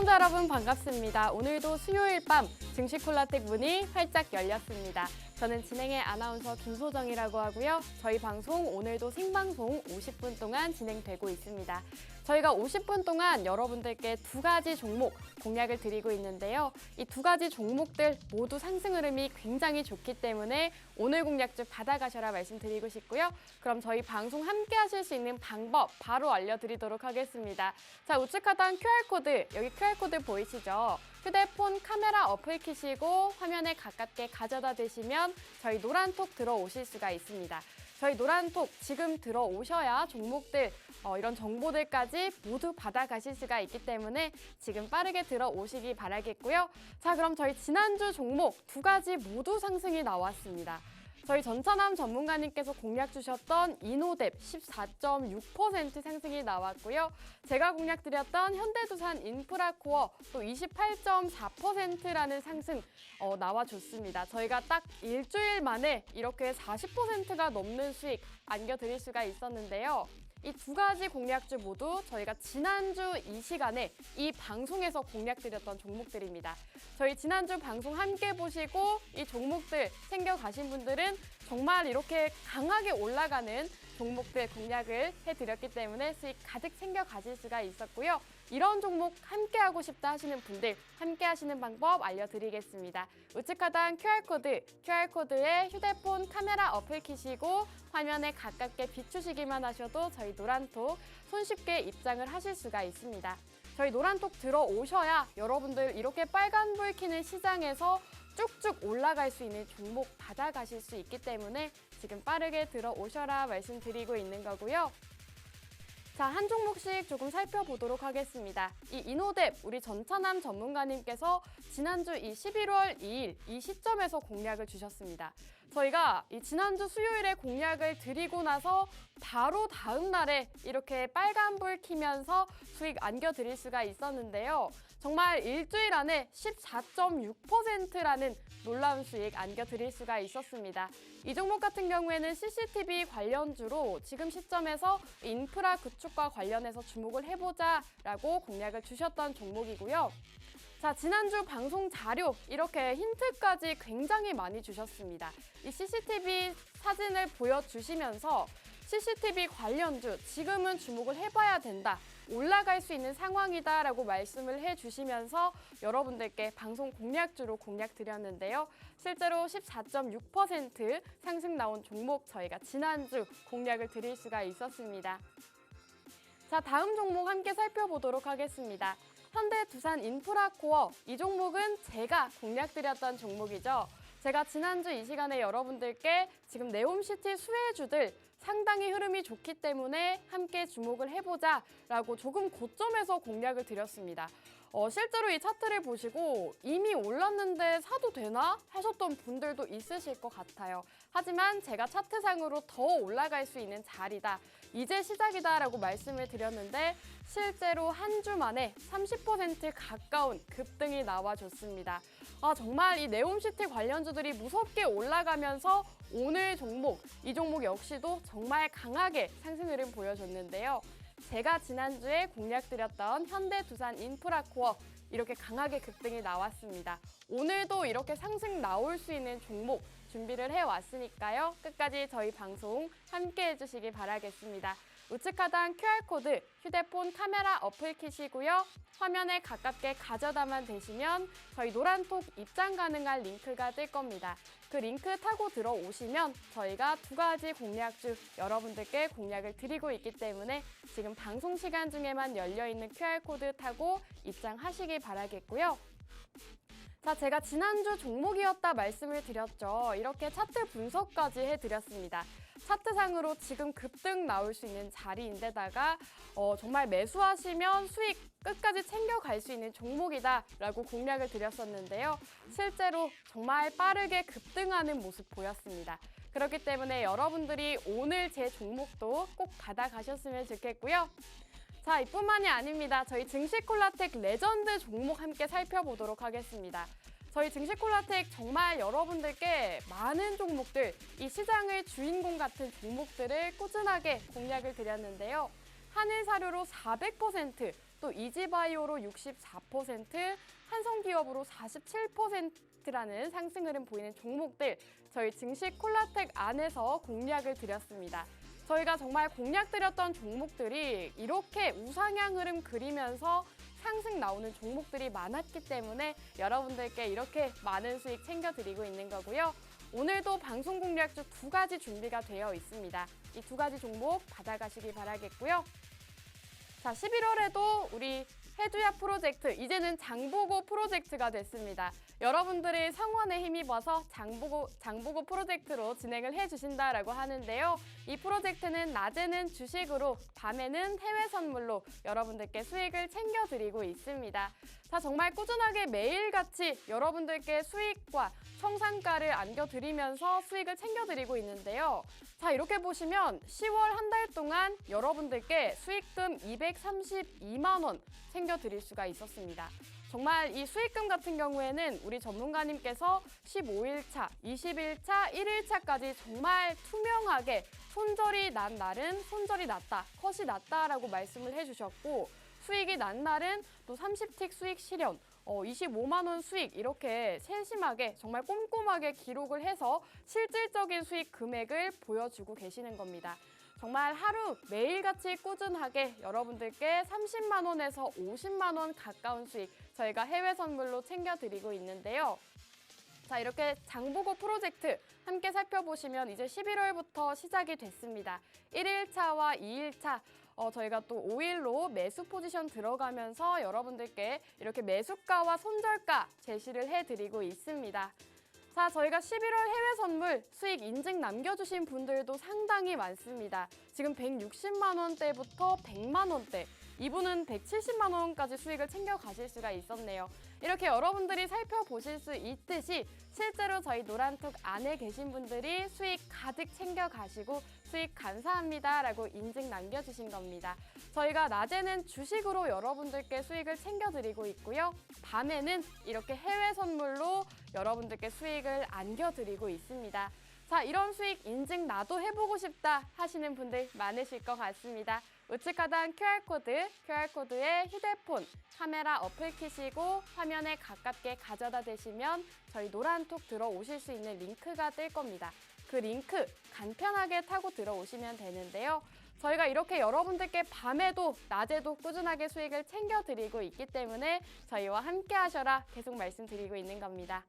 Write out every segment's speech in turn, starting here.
시청자 여러분 반갑습니다. 오늘도 수요일 밤 증시 콜라텍 문이 활짝 열렸습니다. 저는 진행의 아나운서 김소정이라고 하고요. 저희 방송 오늘도 생방송 50분 동안 진행되고 있습니다. 저희가 50분 동안 여러분들께 두 가지 종목 공략을 드리고 있는데요. 이 두 가지 종목들 모두 상승 흐름이 굉장히 좋기 때문에 오늘 공략주 받아가셔라 말씀드리고 싶고요. 그럼 저희 방송 함께 하실 수 있는 방법 바로 알려드리도록 하겠습니다. 자, 우측 하단 QR코드, 여기 QR코드 보이시죠? 휴대폰 카메라 어플 키시고 화면에 가깝게 가져다 대시면 저희 노란톡 들어오실 수가 있습니다. 저희 노란톡 지금 들어오셔야 종목들, 이런 정보들까지 모두 받아가실 수가 있기 때문에 지금 빠르게 들어오시기 바라겠고요. 자, 그럼 저희 지난주 종목 두 가지 모두 상승이 나왔습니다. 저희 전차남 전문가님께서 공략 주셨던 이노뎁 14.6% 상승이 나왔고요. 제가 공략 드렸던 현대두산 인프라코어 또 28.4%라는 상승 나와줬습니다. 저희가 딱 일주일 만에 이렇게 40%가 넘는 수익 안겨드릴 수가 있었는데요. 이 두 가지 공략주 모두 저희가 지난주 이 시간에 이 방송에서 공략드렸던 종목들입니다. 저희 지난주 방송 함께 보시고 이 종목들 챙겨가신 분들은 정말 이렇게 강하게 올라가는 종목들 공략을 해드렸기 때문에 수익 가득 챙겨가실 수가 있었고요. 이런 종목 함께하고 싶다 하시는 분들 함께 하시는 방법 알려드리겠습니다. 우측 하단 QR코드에 휴대폰 카메라 어플 키시고 화면에 가깝게 비추시기만 하셔도 저희 노란톡 손쉽게 입장을 하실 수가 있습니다. 저희 노란톡 들어오셔야 여러분들 이렇게 빨간불 켜는 시장에서 쭉쭉 올라갈 수 있는 종목 받아가실 수 있기 때문에 지금 빠르게 들어오셔라 말씀드리고 있는 거고요. 자, 한 종목씩 조금 살펴보도록 하겠습니다. 이 이노뎁 우리 전차남 전문가님께서 지난주 이 11월 2일 이 시점에서 공략을 주셨습니다. 저희가 이 지난주 수요일에 공략을 드리고 나서 바로 다음 날에 이렇게 빨간불 켜면서 수익 안겨드릴 수가 있었는데요. 정말 일주일 안에 14.6%라는 놀라운 수익 안겨드릴 수가 있었습니다. 이 종목 같은 경우에는 CCTV 관련주로 지금 시점에서 인프라 구축과 관련해서 주목을 해보자라고 공략을 주셨던 종목이고요. 자, 지난주 방송 자료 이렇게 힌트까지 굉장히 많이 주셨습니다. 이 CCTV 사진을 보여주시면서 CCTV 관련주 지금은 주목을 해봐야 된다. 올라갈 수 있는 상황이다라고 말씀을 해주시면서 여러분들께 방송 공략주로 공략드렸는데요. 실제로 14.6% 상승 나온 종목 저희가 지난주 공략을 드릴 수가 있었습니다. 자, 다음 종목 함께 살펴보도록 하겠습니다. 현대두산 인프라코어 이 종목은 제가 공략드렸던 종목이죠. 제가 지난주 이 시간에 여러분들께 지금 네옴시티 수혜주들 상당히 흐름이 좋기 때문에 함께 주목을 해보자라고 조금 고점에서 공략을 드렸습니다. 실제로 이 차트를 보시고 이미 올랐는데 사도 되나 하셨던 분들도 있으실 것 같아요. 하지만 제가 차트상으로 더 올라갈 수 있는 자리다. 이제 시작이다라고 말씀을 드렸는데 실제로 한 주 만에 30% 가까운 급등이 나와줬습니다. 정말 이 네옴시티 관련주들이 무섭게 올라가면서 오늘 종목, 이 종목 역시도 정말 강하게 상승 흐름 보여줬는데요. 제가 지난주에 공략드렸던 현대두산 인프라코어 이렇게 강하게 급등이 나왔습니다. 오늘도 이렇게 상승 나올 수 있는 종목 준비를 해왔으니까요. 끝까지 저희 방송 함께 해주시기 바라겠습니다. 우측 하단 QR코드 휴대폰 카메라 어플 키시고요. 화면에 가깝게 가져다만 대시면 저희 노란톡 입장 가능한 링크가 뜰 겁니다. 그 링크 타고 들어오시면 저희가 두 가지 공략주 여러분들께 공략을 드리고 있기 때문에 지금 방송 시간 중에만 열려있는 QR코드 타고 입장하시기 바라겠고요. 자, 제가 지난주 종목이었다 말씀을 드렸죠. 이렇게 차트 분석까지 해드렸습니다. 차트상으로 지금 급등 나올 수 있는 자리인데다가 정말 매수하시면 수익 끝까지 챙겨갈 수 있는 종목이다라고 공략을 드렸었는데요. 실제로 정말 빠르게 급등하는 모습 보였습니다. 그렇기 때문에 여러분들이 오늘 제 종목도 꼭 받아가셨으면 좋겠고요. 자, 이뿐만이 아닙니다. 저희 증시콜라텍 레전드 종목 함께 살펴보도록 하겠습니다. 저희 증시콜라텍 정말 여러분들께 많은 종목들, 이 시장의 주인공 같은 종목들을 꾸준하게 공략을 드렸는데요. 하늘사료로 400%, 또 이지바이오로 64%, 한성기업으로 47%라는 상승 흐름 보이는 종목들 저희 증시 콜라텍 안에서 공략을 드렸습니다. 저희가 정말 공략드렸던 종목들이 이렇게 우상향 흐름 그리면서 상승 나오는 종목들이 많았기 때문에 여러분들께 이렇게 많은 수익 챙겨드리고 있는 거고요. 오늘도 방송 공략주 2가지 준비가 되어 있습니다. 이 2가지 종목 받아가시기 바라겠고요. 자, 11월에도 우리 해주야 프로젝트, 이제는 장보고 프로젝트가 됐습니다. 여러분들의 성원에 힘입어서 장보고 프로젝트로 진행을 해주신다라고 하는데요. 이 프로젝트는 낮에는 주식으로, 밤에는 해외 선물로 여러분들께 수익을 챙겨드리고 있습니다. 자, 정말 꾸준하게 매일같이 여러분들께 수익과 청산가를 안겨드리면서 수익을 챙겨드리고 있는데요. 자, 이렇게 보시면 10월 한 달 동안 여러분들께 수익금 232만 원 챙겨드릴 수가 있었습니다. 정말 이 수익금 같은 경우에는 우리 전문가님께서 15일차, 20일차, 1일차까지 정말 투명하게 손절이 난 날은 손절이 났다, 컷이 났다라고 말씀을 해주셨고, 수익이 난 날은 또 30틱 수익 실현, 25만 원 수익, 이렇게 세심하게 정말 꼼꼼하게 기록을 해서 실질적인 수익 금액을 보여주고 계시는 겁니다. 정말 하루 매일같이 꾸준하게 여러분들께 30만 원에서 50만 원 가까운 수익 저희가 해외 선물로 챙겨드리고 있는데요. 자, 이렇게 장보고 프로젝트 함께 살펴보시면 이제 11월부터 시작이 됐습니다. 1일차와 2일차 저희가 또 5일로 매수 포지션 들어가면서 여러분들께 이렇게 매수가와 손절가 제시를 해드리고 있습니다. 자, 저희가 11월 해외 선물 수익 인증 남겨주신 분들도 상당히 많습니다. 지금 160만 원대부터 100만 원대, 이분은 170만 원까지 수익을 챙겨가실 수가 있었네요. 이렇게 여러분들이 살펴보실 수 있듯이 실제로 저희 노란톡 안에 계신 분들이 수익 가득 챙겨가시고 수익 감사합니다라고 인증 남겨주신 겁니다. 저희가 낮에는 주식으로 여러분들께 수익을 챙겨드리고 있고요. 밤에는 이렇게 해외 선물로 여러분들께 수익을 안겨드리고 있습니다. 자, 이런 수익 인증 나도 해보고 싶다 하시는 분들 많으실 것 같습니다. 우측 하단 QR코드에 휴대폰, 카메라 어플 키시고 화면에 가깝게 가져다 대시면 저희 노란톡 들어오실 수 있는 링크가 뜰 겁니다. 그 링크 간편하게 타고 들어오시면 되는데요. 저희가 이렇게 여러분들께 밤에도 낮에도 꾸준하게 수익을 챙겨드리고 있기 때문에 저희와 함께 하셔라 계속 말씀드리고 있는 겁니다.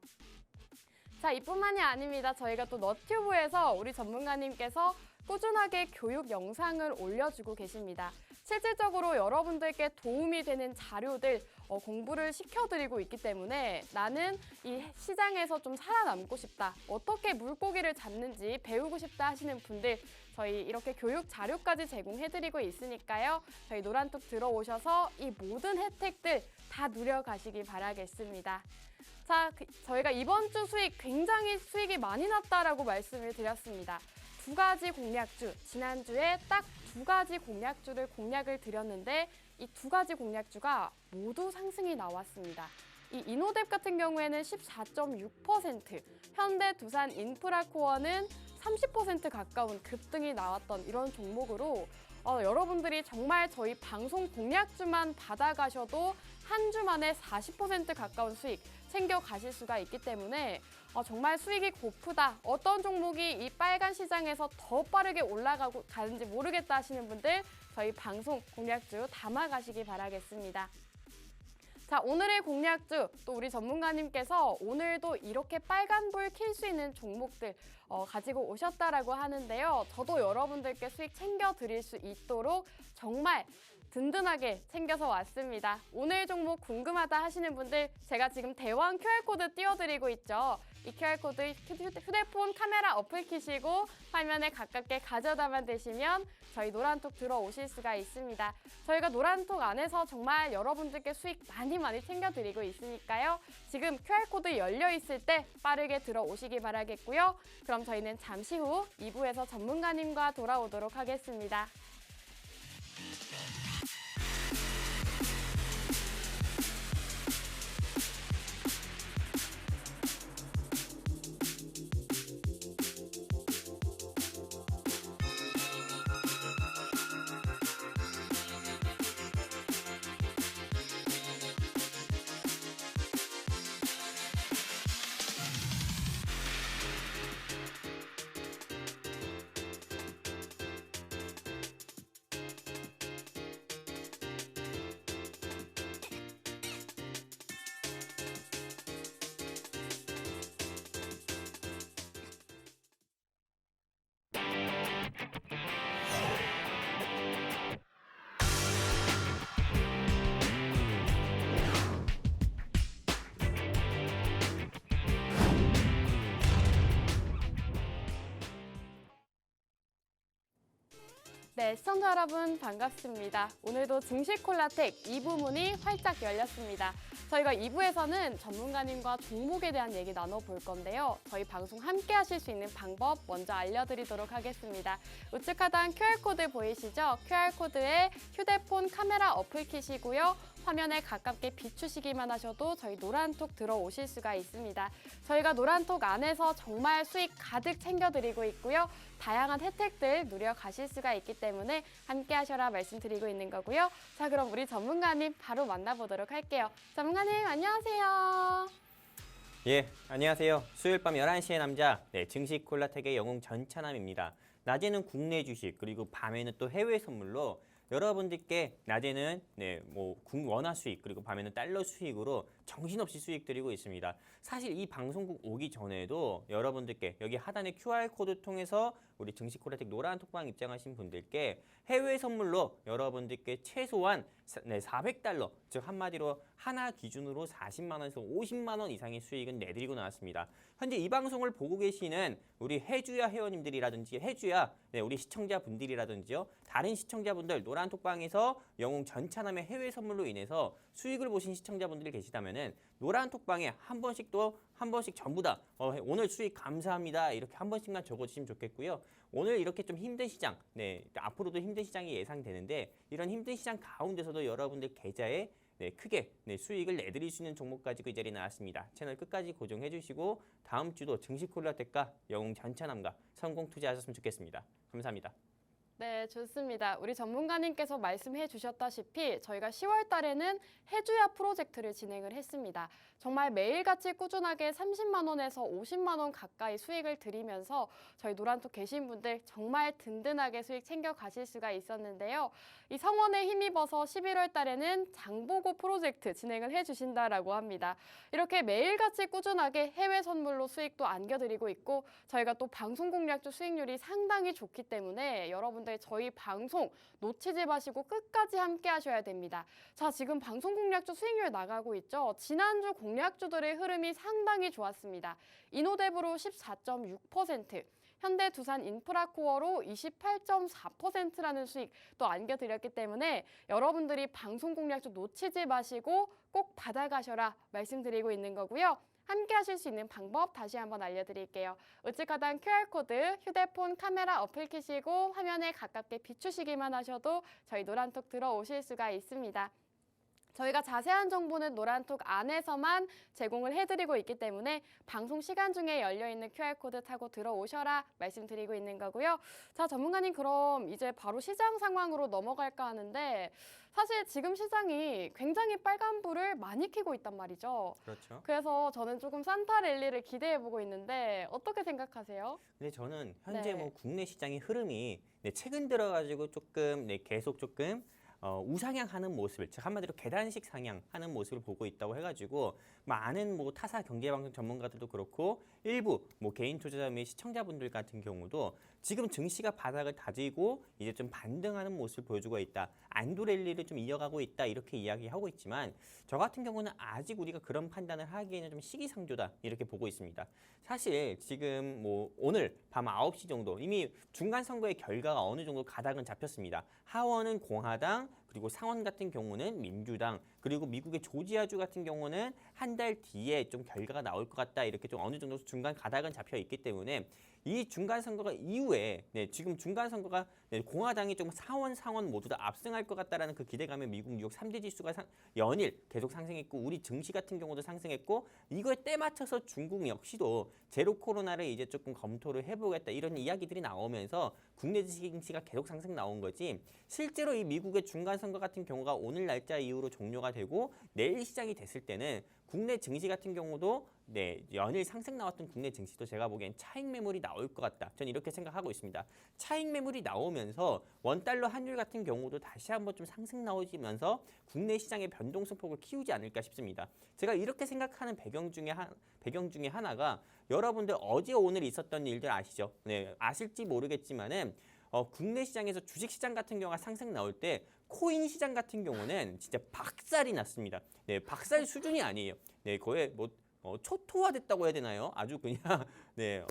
자, 이뿐만이 아닙니다. 저희가 또 너튜브에서 우리 전문가님께서 꾸준하게 교육 영상을 올려주고 계십니다. 실질적으로 여러분들께 도움이 되는 자료들 공부를 시켜드리고 있기 때문에 나는 이 시장에서 좀 살아남고 싶다, 어떻게 물고기를 잡는지 배우고 싶다 하시는 분들 저희 이렇게 교육 자료까지 제공해드리고 있으니까요. 저희 노란톡 들어오셔서 이 모든 혜택들 다 누려가시기 바라겠습니다. 자, 저희가 이번 주 수익 굉장히 수익이 많이 났다라고 말씀을 드렸습니다. 2가지 공략주, 지난주에 딱 2가지 공략주를 공략을 드렸는데 이 2가지 공략주가 모두 상승이 나왔습니다. 이 이노뎁 같은 경우에는 14.6%, 현대, 두산, 인프라코어는 30% 가까운 급등이 나왔던 이런 종목으로 여러분들이 정말 저희 방송 공략주만 받아가셔도 한 주 만에 40% 가까운 수익 챙겨가실 수가 있기 때문에 정말 수익이 고프다, 어떤 종목이 이 빨간 시장에서 더 빠르게 올라가고 가는지 모르겠다 하시는 분들 저희 방송 공략주 담아가시기 바라겠습니다. 자, 오늘의 공략주 또 우리 전문가님께서 오늘도 이렇게 빨간불 킬 수 있는 종목들 가지고 오셨다라고 하는데요. 저도 여러분들께 수익 챙겨드릴 수 있도록 정말 든든하게 챙겨서 왔습니다. 오늘 종목 궁금하다 하시는 분들 제가 지금 대왕 QR코드 띄워드리고 있죠. 이 QR코드 휴대폰 카메라 어플 키시고 화면에 가깝게 가져다만 대시면 저희 노란톡 들어오실 수가 있습니다. 저희가 노란톡 안에서 정말 여러분들께 수익 많이 챙겨드리고 있으니까요. 지금 QR코드 열려 있을 때 빠르게 들어오시기 바라겠고요. 그럼 저희는 잠시 후 2부에서 전문가님과 돌아오도록 하겠습니다. 네, 시청자 여러분 반갑습니다. 오늘도 증시 콜라텍 2부 문이 활짝 열렸습니다. 저희가 2부에서는 전문가님과 종목에 대한 얘기 나눠볼 건데요. 저희 방송 함께 하실 수 있는 방법 먼저 알려드리도록 하겠습니다. 우측 하단 QR코드 보이시죠? QR코드에 휴대폰 카메라 어플 키시고요. 화면에 가깝게 비추시기만 하셔도 저희 노란톡 들어오실 수가 있습니다. 저희가 노란톡 안에서 정말 수익 가득 챙겨드리고 있고요. 다양한 혜택들 누려가실 수가 있기 때문에 함께 하셔라 말씀드리고 있는 거고요. 자, 그럼 우리 전문가님 바로 만나보도록 할게요. 전문가님 안녕하세요. 예, 안녕하세요. 수요일 밤 11시의 남자, 증시 콜라텍의 영웅 전찬함입니다. 낮에는 국내 주식, 그리고 밤에는 또 해외 선물로 여러분들께 낮에는 원화 수익, 그리고 밤에는 달러 수익으로 정신없이 수익 드리고 있습니다. 사실 이 방송국 오기 전에도 여러분들께 여기 하단의 QR코드 통해서 우리 증시 콜라텍 노란 톡방 입장하신 분들께 해외 선물로 여러분들께 최소한 400달러, 즉 한마디로 하나 기준으로 40만 원에서 50만 원 이상의 수익은 내드리고 나왔습니다. 현재 이 방송을 보고 계시는 우리 해주야 회원님들이라든지 해주야 우리 시청자분들이라든지요. 다른 시청자분들 노란 톡방에서 영웅 전찬함의 해외 선물로 인해서 수익을 보신 시청자분들이 계시다면은 노란 톡방에 한 번씩 전부 다 오늘 수익 감사합니다 이렇게 한 번씩만 적어주시면 좋겠고요. 오늘 이렇게 좀 힘든 시장, 앞으로도 힘든 시장이 예상되는데 이런 힘든 시장 가운데서도 여러분들 계좌에 크게 수익을 내드릴 수 있는 종목 가지고 이 자리에 나왔습니다. 채널 끝까지 고정해 주시고 다음 주도 증시 콜라텍과 영웅 전찬함과 성공 투자하셨으면 좋겠습니다. 감사합니다. 네, 좋습니다. 우리 전문가님께서 말씀해 주셨다시피 저희가 10월 달에는 해주야 프로젝트를 진행을 했습니다. 정말 매일같이 꾸준하게 30만 원에서 50만 원 가까이 수익을 드리면서 저희 노란톡 계신 분들 정말 든든하게 수익 챙겨 가실 수가 있었는데요. 이 성원에 힘입어서 11월 달에는 장보고 프로젝트 진행을 해 주신다라고 합니다. 이렇게 매일같이 꾸준하게 해외 선물로 수익도 안겨드리고 있고 저희가 또 방송 공략주 수익률이 상당히 좋기 때문에 여러분들 저희 방송 놓치지 마시고 끝까지 함께 하셔야 됩니다. 자, 지금 방송 공략주 수익률 나가고 있죠. 지난주 공략주들의 흐름이 상당히 좋았습니다. 이노뎁으로 14.6%, 현대 두산 인프라코어로 28.4%라는 수익 또 안겨드렸기 때문에 여러분들이 방송 공략주 놓치지 마시고 꼭 받아가셔라 말씀드리고 있는 거고요. 함께 하실 수 있는 방법 다시 한번 알려드릴게요. 우측 하단 QR코드 휴대폰 카메라 어플 키시고 화면에 가깝게 비추시기만 하셔도 저희 노란톡 들어오실 수가 있습니다. 저희가 자세한 정보는 노란톡 안에서만 제공을 해드리고 있기 때문에 방송 시간 중에 열려있는 QR코드 타고 들어오셔라 말씀드리고 있는 거고요. 자, 전문가님 그럼 이제 바로 시장 상황으로 넘어갈까 하는데 사실 지금 시장이 굉장히 빨간불을 많이 켜고 있단 말이죠. 그렇죠. 그래서 저는 조금 산타 랠리를 기대해보고 있는데 어떻게 생각하세요? 근데 저는 현재 네. 국내 시장의 흐름이 최근 들어가지고 계속 우상향하는 모습을, 즉 한마디로 계단식 상향하는 모습을 보고 있다고 해가지고 많은 타사 경제방송 전문가들도 그렇고 일부 개인 투자자 및 시청자분들 같은 경우도 지금 증시가 바닥을 다지고 이제 좀 반등하는 모습을 보여주고 있다. 안도 랠리를 좀 이어가고 있다. 이렇게 이야기하고 있지만 저 같은 경우는 아직 우리가 그런 판단을 하기에는 좀 시기상조다. 이렇게 보고 있습니다. 사실 지금 오늘 밤 9시 정도 이미 중간선거의 결과가 어느 정도 가닥은 잡혔습니다. 하원은 공화당, 그리고 상원 같은 경우는 민주당, 그리고 미국의 조지아주 같은 경우는 한 달 뒤에 좀 결과가 나올 것 같다. 이렇게 좀 어느 정도 중간 가닥은 잡혀 있기 때문에 이 중간 선거가 이후에 지금 중간 선거가 공화당이 좀 상원 모두 다 압승할 것 같다라는 그 기대감에 미국 뉴욕 3대 지수가 연일 계속 상승했고 우리 증시 같은 경우도 상승했고 이거에 때 맞춰서 중국 역시도 제로 코로나를 이제 조금 검토를 해보겠다 이런 이야기들이 나오면서 국내 증시가 계속 상승 나온 거지 실제로 이 미국의 중간 선거 같은 경우가 오늘 날짜 이후로 종료가 되고 내일 시장이 됐을 때는 국내 증시 같은 경우도 연일 상승 나왔던 국내 증시도 제가 보기엔 차익 매물이 나올 것 같다. 저는 이렇게 생각하고 있습니다. 차익 매물이 나오면서 원달러 환율 같은 경우도 다시 한번 좀 상승 나오면서 국내 시장의 변동성 폭을 키우지 않을까 싶습니다. 제가 이렇게 생각하는 배경 중에 하나가 여러분들 어제 오늘 있었던 일들 아시죠? 아실지 모르겠지만은 국내 시장에서 주식 시장 같은 경우가 상승 나올 때 코인 시장 같은 경우는 진짜 박살이 났습니다. 박살 수준이 아니에요. 거의 초토화됐다고 해야 되나요? 아주 그냥 네,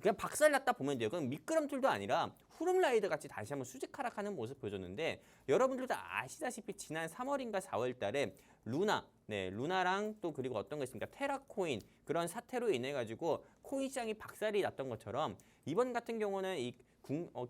그냥 박살났다 보면 돼요. 그건 미끄럼틀도 아니라 후름라이더 같이 다시 한번 수직하락하는 모습 보여줬는데 여러분들 다 아시다시피 지난 3월인가 4월 달에 루나, 네, 루나랑 또 그리고 어떤 거 있습니까? 테라코인 그런 사태로 인해 가지고 코인 시장이 박살이 났던 것처럼 이번 같은 경우는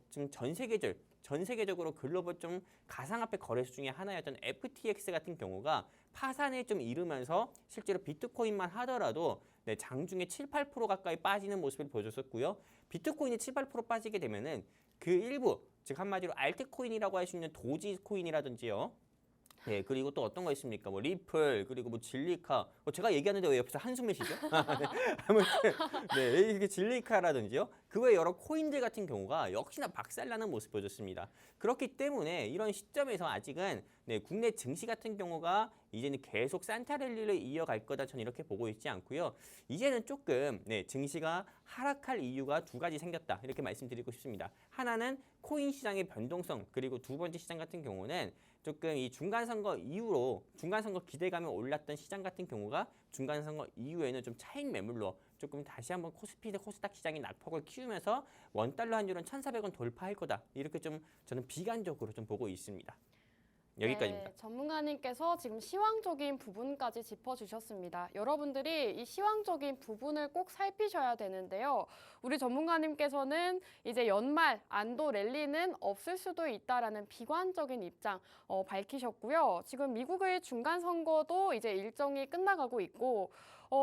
지금 전 세계적으로 글로벌 좀 가상화폐 거래소 중에 하나였던 FTX 같은 경우가 파산에 좀 이르면서 실제로 비트코인만 하더라도 네, 장중에 7, 8% 가까이 빠지는 모습을 보여줬었고요. 비트코인이 7, 8% 빠지게 되면은 그 일부, 즉 한마디로 알트코인이라고 할 수 있는 도지코인이라든지요. 네, 그리고 또 어떤 거 있습니까? 뭐 리플, 그리고 뭐 진리카. 제가 얘기하는데 왜 옆에서 한숨을 쉬죠? 네, 아무튼 네, 이게 진리카라든지요. 그 외 여러 코인들 같은 경우가 역시나 박살나는 모습 보여줬습니다. 그렇기 때문에 이런 시점에서 아직은 네, 국내 증시 같은 경우가 이제는 계속 산타랠리를 이어갈 거다 저는 이렇게 보고 있지 않고요. 이제는 조금 네, 증시가 하락할 이유가 두 가지 생겼다 이렇게 말씀드리고 싶습니다. 하나는 코인 시장의 변동성 그리고 두 번째 시장 같은 경우는 조금 이 중간선거 이후로 중간선거 기대감이 올랐던 시장 같은 경우가 중간선거 이후에는 좀 차익 매물로 조금 다시 한번 코스피 대 코스닥 시장이 낙폭을 키우면서 원달러 환율은 1,400원 돌파할 거다 이렇게 좀 저는 비관적으로 좀 보고 있습니다. 여기까지입니다. 네, 전문가님께서 지금 시황적인 부분까지 짚어주셨습니다. 여러분들이 이 시황적인 부분을 꼭 살피셔야 되는데요. 우리 전문가님께서는 이제 연말 안도 랠리는 없을 수도 있다라는 비관적인 입장 밝히셨고요. 지금 미국의 중간 선거도 이제 일정이 끝나가고 있고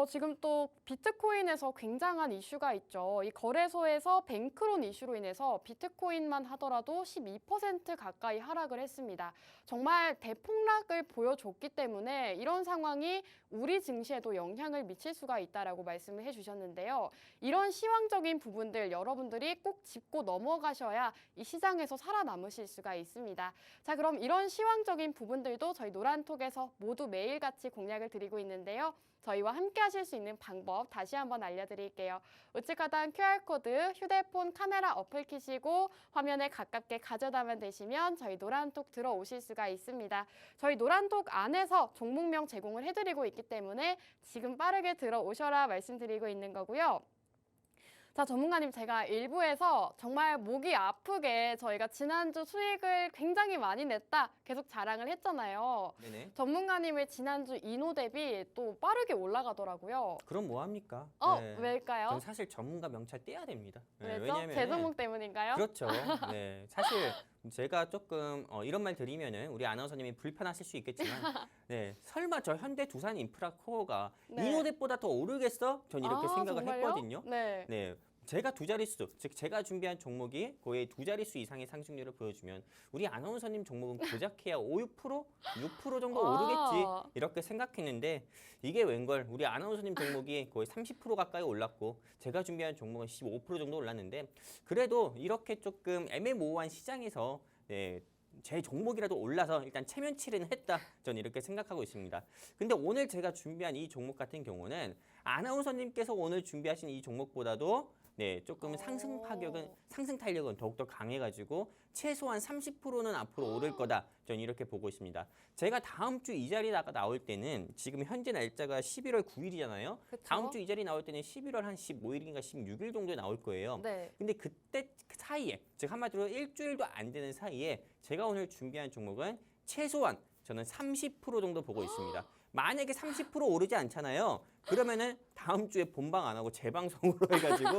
지금 또 비트코인에서 굉장한 이슈가 있죠. 이 거래소에서 뱅크론 이슈로 인해서 비트코인만 하더라도 12% 가까이 하락을 했습니다. 정말 대폭락을 보여줬기 때문에 이런 상황이 우리 증시에도 영향을 미칠 수가 있다라고 말씀을 해주셨는데요. 이런 시황적인 부분들 여러분들이 꼭 짚고 넘어가셔야 이 시장에서 살아남으실 수가 있습니다. 자, 그럼 이런 시황적인 부분들도 저희 노란톡에서 모두 매일같이 공략을 드리고 있는데요. 저희와 함께 하실 수 있는 방법 다시 한번 알려드릴게요. 우측 하단 QR코드 휴대폰 카메라 어플 키시고 화면에 가깝게 가져다만 되시면 저희 노란톡 들어오실 수가 있습니다. 저희 노란톡 안에서 종목명 제공을 해드리고 있기 때문에 지금 빠르게 들어오셔라 말씀드리고 있는 거고요. 자, 전문가님, 제가 일부에서 정말 목이 아프게 저희가 지난주 수익을 굉장히 많이 냈다 계속 자랑을 했잖아요. 네네. 전문가님의 지난주 인호 대비 또 빠르게 올라가더라고요. 그럼 뭐 합니까? 왜일까요? 저는 사실 전문가 명찰 떼야 됩니다. 네, 왜죠? 제 종목 때문인가요? 그렇죠. 네, 사실 제가 조금 이런 말 드리면은 우리 아나운서님이 불편하실 수 있겠지만, 네, 설마 저 현대 두산 인프라코어가 네. 인호대보다 더 오르겠어? 전 이렇게 생각을 정말요? 했거든요. 네. 네. 제가 두 자릿수, 즉 제가 준비한 종목이 거의 두 자릿수 이상의 상승률을 보여주면 우리 아나운서님 종목은 고작해야 5, 6%? 6% 정도 오르겠지 이렇게 생각했는데 이게 웬걸 우리 아나운서님 종목이 거의 30% 가까이 올랐고 제가 준비한 종목은 15% 정도 올랐는데 그래도 이렇게 조금 애매모호한 시장에서 네, 제 종목이라도 올라서 일단 체면치레는 했다. 전 이렇게 생각하고 있습니다. 근데 오늘 제가 준비한 이 종목 같은 경우는 아나운서님께서 오늘 준비하신 이 종목보다도 네, 조금 상승 탄력은 더욱더 강해가지고 최소한 30%는 앞으로 오를 거다. 전 이렇게 보고 있습니다. 제가 다음 주 이 자리다가 나올 때는 지금 현재 날짜가 11월 9일이잖아요. 그쵸? 다음 주 이 자리 나올 때는 11월 한 15일인가 16일 정도에 나올 거예요. 네. 근데 그때 사이에, 즉 한마디로 일주일도 안 되는 사이에 제가 오늘 준비한 종목은 최소한 저는 30% 정도 보고 있습니다. 만약에 30% 오르지 않잖아요. 그러면은 다음 주에 본방 안 하고 재방송으로 해가지고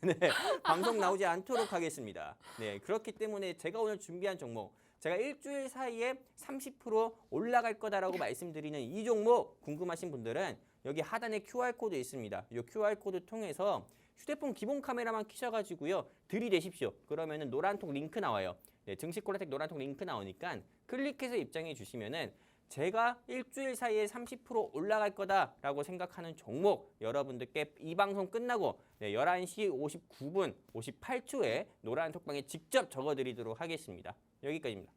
네, 방송 나오지 않도록 하겠습니다. 네, 그렇기 때문에 제가 오늘 준비한 종목, 제가 일주일 사이에 30% 올라갈 거다라고 말씀드리는 이 종목 궁금하신 분들은 여기 하단에 QR코드 있습니다. 이 QR코드 통해서 휴대폰 기본 카메라만 켜셔가지고요. 들이대십시오. 그러면은 노란톡 링크 나와요. 네, 증시콜라텍 노란톡 링크 나오니까 클릭해서 입장해 주시면은 제가 일주일 사이에 30% 올라갈 거다라고 생각하는 종목 여러분들께 이 방송 끝나고 11시 59분 58초에 노란 톡방에 직접 적어드리도록 하겠습니다. 여기까지입니다.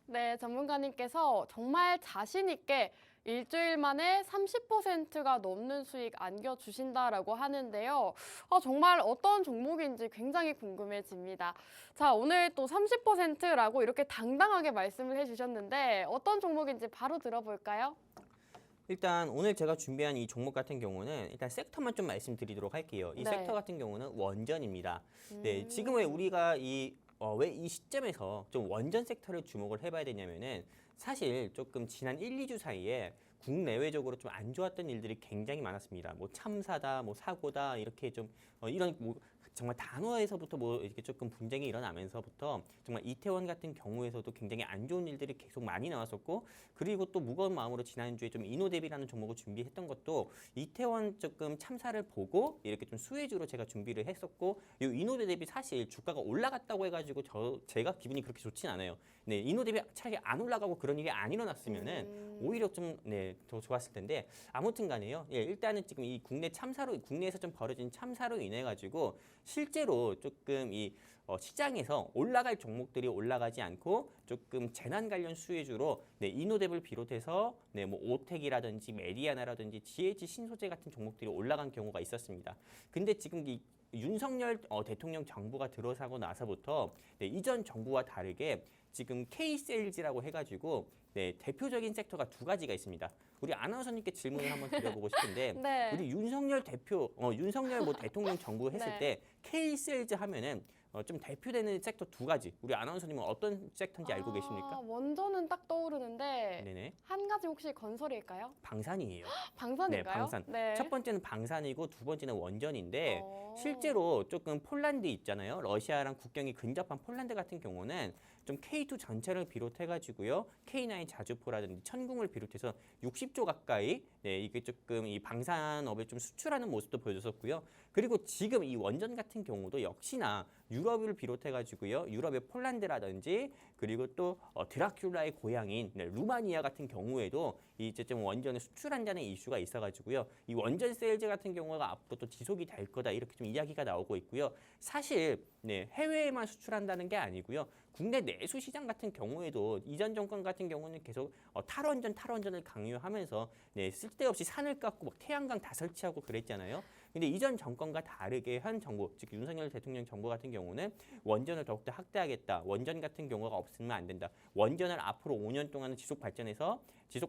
네, 전문가님께서 정말 자신 있게 일주일 만에 30%가 넘는 수익 안겨주신다라고 하는데요. 정말 어떤 종목인지 굉장히 궁금해집니다. 자, 오늘 또 30%라고 이렇게 당당하게 말씀을 해주셨는데 어떤 종목인지 바로 들어볼까요? 일단 오늘 제가 준비한 이 종목 같은 경우는 일단 섹터만 좀 말씀드리도록 할게요. 이 네. 섹터 같은 경우는 원전입니다. 네, 지금 왜 우리가 왜 이 시점에서 좀 원전 섹터를 주목을 해봐야 되냐면은 사실 조금 지난 1, 2주 사이에 국내외적으로 좀 안 좋았던 일들이 굉장히 많았습니다. 뭐 참사다, 뭐 사고다 이렇게 좀 이런 뭐 정말 단어에서부터 뭐 이렇게 조금 분쟁이 일어나면서부터 정말 이태원 같은 경우에서도 굉장히 안 좋은 일들이 계속 많이 나왔었고 그리고 또 무거운 마음으로 지난주에 좀 이노뎁이라는 종목을 준비했던 것도 이태원 조금 참사를 보고 이렇게 좀 수혜주로 제가 준비를 했었고 이 이노뎁이 사실 주가가 올라갔다고 해가지고 제가 기분이 그렇게 좋진 않아요. 네, 이노뎁이 차라리 안 올라가고 그런 일이 안 일어났으면은 오히려 좀 더 좋았을 텐데 아무튼 간에요. 예, 일단은 지금 이 국내에서 좀 벌어진 참사로 인해 가지고 실제로 조금 시장에서 올라갈 종목들이 올라가지 않고 조금 재난 관련 수혜주로 이노뎁을 비롯해서 뭐 오텍이라든지 메디아나라든지 GH 신소재 같은 종목들이 올라간 경우가 있었습니다. 근데 지금 이 윤석열 대통령 정부가 들어서고 나서부터 이전 정부와 다르게 지금 K세일즈라고 해가지고 대표적인 섹터가 두 가지가 있습니다. 우리 아나운서님께 질문을 한번 드려보고 싶은데 네. 우리 윤석열 대통령 정부 했을 네. 때 K세일즈 하면은 좀 대표되는 섹터 두 가지. 우리 아나운서님은 어떤 섹터인지 알고 계십니까? 원전은 딱 떠오르는데 네네. 한 가지 혹시 건설일까요? 방산이에요. 방산일까요? 네, 방산. 네. 첫 번째는 방산이고 두 번째는 원전인데 어. 실제로 조금 폴란드 있잖아요. 러시아랑 국경이 근접한 폴란드 같은 경우는 좀 K2 전체를 비롯해가지고요. K9 자주포라든지 천궁을 비롯해서 60조 가까이 이게 조금 이 방산업을 좀 수출하는 모습도 보여줬었고요. 그리고 지금 이 원전 같은 경우도 역시나 유럽을 비롯해가지고요. 유럽의 폴란드라든지 그리고 또 드라큘라의 고향인 루마니아 같은 경우에도 이제 좀 원전을 수출한다는 이슈가 있어가지고요. 이 원전 세일즈 같은 경우가 앞으로 또 지속이 될 거다 이렇게 좀 이야기가 나오고 있고요. 사실 해외에만 수출한다는 게 아니고요. 국내 내수 시장 같은 경우에도 이전 정권 같은 경우는 계속 탈원전을 강요하면서 쓸데없이 산을 깎고 막 태양광 다 설치하고 그랬잖아요. 근데 이전 정권과 다르게 현 정부, 즉 윤석열 대통령 정부 같은 경우는 원전을 더욱더 확대하겠다. 원전 같은 경우가 없으면 안 된다. 원전을 앞으로 5년 동안은 지속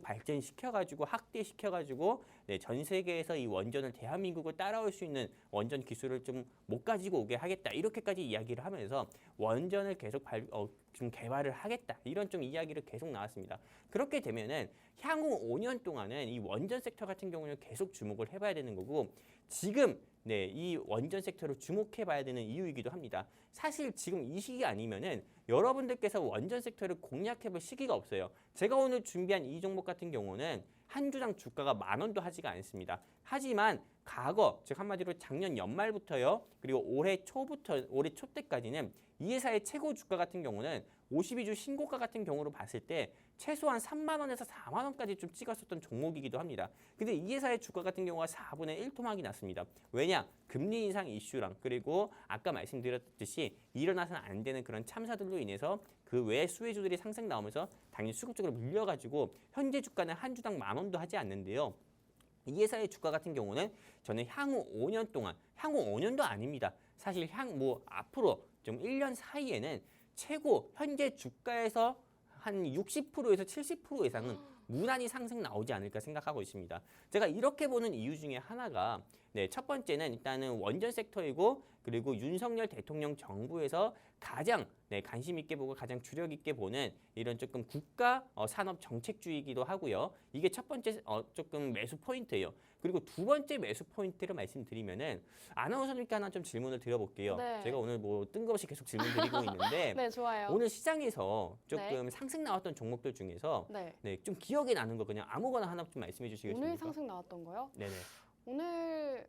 발전시켜가지고 확대시켜가지고 전 세계에서 이 원전을 대한민국을 따라올 수 있는 원전 기술을 좀 못 가지고 오게 하겠다. 이렇게까지 이야기를 하면서 원전을 계속 좀 개발을 하겠다. 이런 좀 이야기를 계속 나왔습니다. 그렇게 되면은 향후 5년 동안은 이 원전 섹터 같은 경우는 계속 주목을 해봐야 되는 거고 지금 이 원전 섹터를 주목해봐야 되는 이유이기도 합니다. 사실 지금 이 시기 아니면은 여러분들께서 원전 섹터를 공략해볼 시기가 없어요. 제가 오늘 준비한 이 종목 같은 경우는 한 주당 주가가 10,000원도 하지가 않습니다. 하지만 과거, 즉 한마디로 작년 연말부터요. 그리고 올해 초 때까지는 이 회사의 최고 주가 같은 경우는 52주 신고가 같은 경우로 봤을 때 최소한 3만 원에서 4만 원까지 좀 찍었었던 종목이기도 합니다. 근데 이 회사의 주가 같은 경우가 4분의 1 토막이 났습니다. 왜냐? 금리 인상 이슈랑 그리고 아까 말씀드렸듯이 일어나서는 안 되는 그런 참사들로 인해서 그 외의 수혜주들이 상승 나오면서 당연히 수급적으로 밀려가지고 현재 주가는 한 주당 10,000원도 하지 않는데요. 이 회사의 주가 같은 경우는 저는 향후 5년도 아닙니다. 사실 앞으로 좀 1년 사이에는 최고 현재 주가에서 한 60%에서 70% 이상은 무난히 상승 나오지 않을까 생각하고 있습니다. 제가 이렇게 보는 이유 중에 하나가 첫 번째는 일단은 원전 섹터이고 그리고 윤석열 대통령 정부에서 가장 관심 있게 보고 가장 주력 있게 보는 이런 조금 국가 산업 정책주의이기도 하고요. 이게 첫 번째 조금 매수 포인트예요. 그리고 두 번째 매수 포인트를 말씀드리면은 아나운서님께 하나 좀 질문을 드려볼게요. 네. 제가 오늘 뭐 뜬금없이 계속 질문 드리고 있는데 네, 좋아요. 오늘 시장에서 조금 상승 나왔던 종목들 중에서 좀 기억에 나는 거 그냥 아무거나 하나 좀 말씀해 주시겠습니까? 오늘 상승 나왔던 거요? 네네. 오늘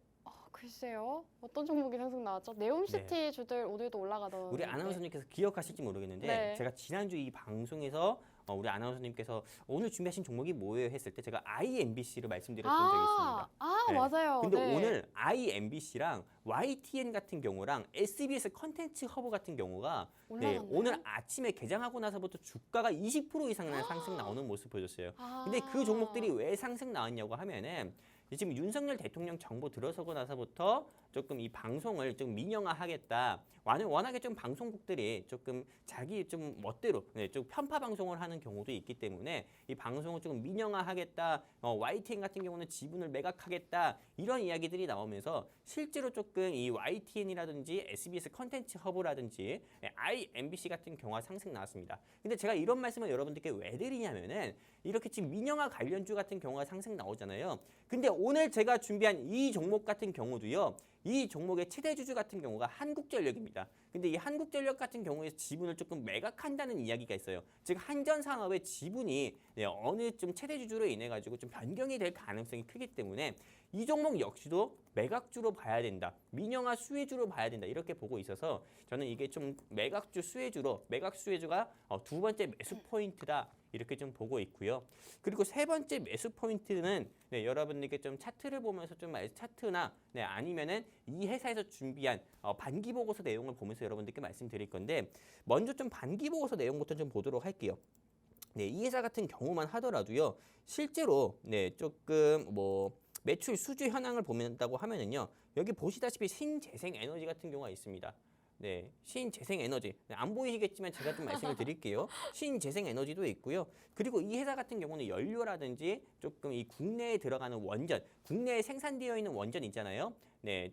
글쎄요. 어떤 종목이 상승 나왔죠? 네옴시티 주들 오늘도 올라가던. 우리 아나운서님께서 기억하실지 모르겠는데 네. 제가 지난주 이 방송에서 우리 아나운서님께서 오늘 준비하신 종목이 뭐예요 했을 때 제가 IMBC를 말씀드렸던 적이 있습니다. 네. 맞아요. 근데 네. 오늘 IMBC랑 YTN 같은 경우랑 SBS 컨텐츠 허브 같은 경우가 올라갔나요? 오늘 아침에 개장하고 나서부터 주가가 20% 이상 상승 나오는 모습 보여줬어요. 근데 그 종목들이 왜 상승 나왔냐고 하면은 지금 윤석열 대통령 정부 들어서고 나서부터 조금 이 방송을 좀 민영화하겠다. 워낙에 좀 방송국들이 조금 자기 좀 멋대로 좀 편파 방송을 하는 경우도 있기 때문에 이 방송을 조금 민영화하겠다. YTN 같은 경우는 지분을 매각하겠다. 이런 이야기들이 나오면서 실제로 조금 이 YTN이라든지 SBS 컨텐츠 허브라든지 IMBC 같은 경우가 상승 나왔습니다. 근데 제가 이런 말씀을 여러분들께 왜 드리냐면은 이렇게 지금 민영화 관련주 같은 경우가 상승 나오잖아요. 근데 오늘 제가 준비한 이 종목 같은 경우도요. 이 종목의 최대 주주 같은 경우가 한국전력입니다. 근데 이 한국전력 같은 경우에 지분을 조금 매각한다는 이야기가 있어요. 즉 한전산업의 지분이 어느 좀 최대 주주로 인해 가지고 좀 변경이 될 가능성이 크기 때문에 이 종목 역시도 매각주로 봐야 된다. 민영화 수혜주로 봐야 된다. 이렇게 보고 있어서 저는 이게 좀 매각주 수혜주로 매각 수혜주가 두 번째 매수 포인트다. 이렇게 좀 보고 있고요. 그리고 세 번째 매수 포인트는 여러분들께 좀 차트를 보면서 좀 차트나 아니면은 이 회사에서 준비한 반기 보고서 내용을 보면서 여러분들께 말씀드릴 건데 먼저 좀 반기 보고서 내용부터 좀 보도록 할게요. 이 회사 같은 경우만 하더라도요. 실제로 조금 매출 수주 현황을 보면다고 하면은요. 여기 보시다시피 신재생에너지 같은 경우가 있습니다. 신재생에너지. 안 보이시겠지만 제가 좀 말씀을 드릴게요. 신재생에너지도 있고요. 그리고 이 회사 같은 경우는 연료라든지 조금 이 국내에 들어가는 원전, 국내에 생산되어 있는 원전 있잖아요.